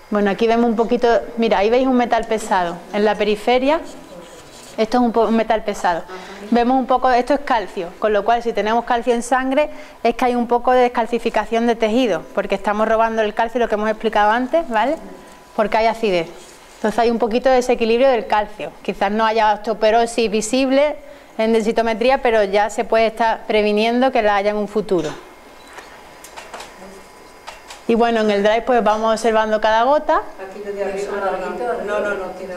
Bueno, aquí vemos un poquito, mira, ahí veis un metal pesado en la periferia. Esto es un metal pesado. Vemos un poco, esto es calcio, con lo cual si tenemos calcio en sangre es que hay un poco de descalcificación de tejido, porque estamos robando el calcio, lo que hemos explicado antes, ¿vale? Porque hay acidez. Entonces hay un poquito de desequilibrio del calcio. Quizás no haya osteoporosis visible en densitometría, pero ya se puede estar previniendo que la haya en un futuro. Y bueno, en el drive pues vamos observando cada gota. Aquí de arriba no tiene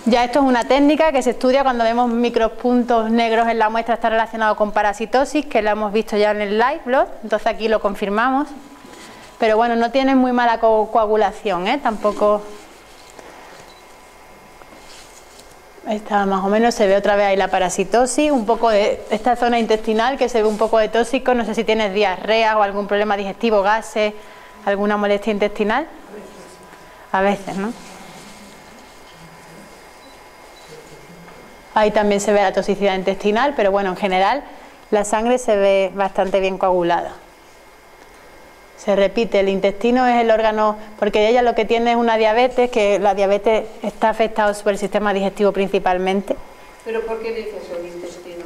Ya esto es una técnica que se estudia cuando vemos micropuntos negros en la muestra, está relacionado con parasitosis, que lo hemos visto ya en el live blog, entonces aquí lo confirmamos. Pero bueno, no tienen muy mala coagulación, tampoco. Esta más o menos se ve otra vez ahí la parasitosis, un poco de esta zona intestinal que se ve un poco de tóxico, no sé si tienes diarrea o algún problema digestivo, gases, alguna molestia intestinal. A veces, ¿no? Ahí también se ve la toxicidad intestinal, pero bueno, en general la sangre se ve bastante bien coagulada. Se repite, el intestino es el órgano, porque ella lo que tiene es una diabetes, que la diabetes está afectada por el sistema digestivo principalmente. ¿Pero por qué dices el intestino?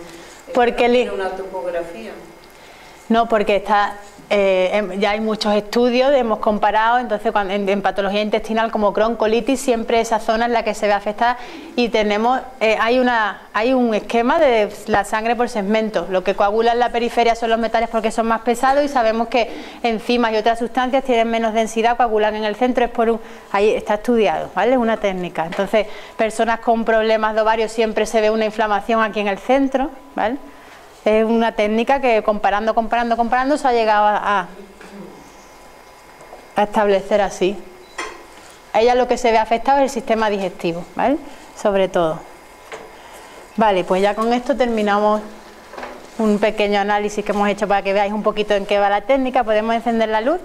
Porque tiene una topografía. No, porque está, ya hay muchos estudios, hemos comparado, entonces en patología intestinal como Crohn, colitis, siempre esa zona es la que se ve afectada y tenemos, hay un esquema de la sangre por segmentos. Lo que coagula en la periferia son los metales porque son más pesados y sabemos que enzimas y otras sustancias tienen menos densidad, coagulan en el centro, ahí está estudiado, ¿vale? Es una técnica. Entonces, personas con problemas de ovario siempre se ve una inflamación aquí en el centro, ¿vale? Es una técnica que comparando se ha llegado a establecer así. A ella lo que se ve afectado es el sistema digestivo, ¿vale? Sobre todo. Vale, pues ya con esto terminamos un pequeño análisis que hemos hecho para que veáis un poquito en qué va la técnica. ¿Podemos encender la luz?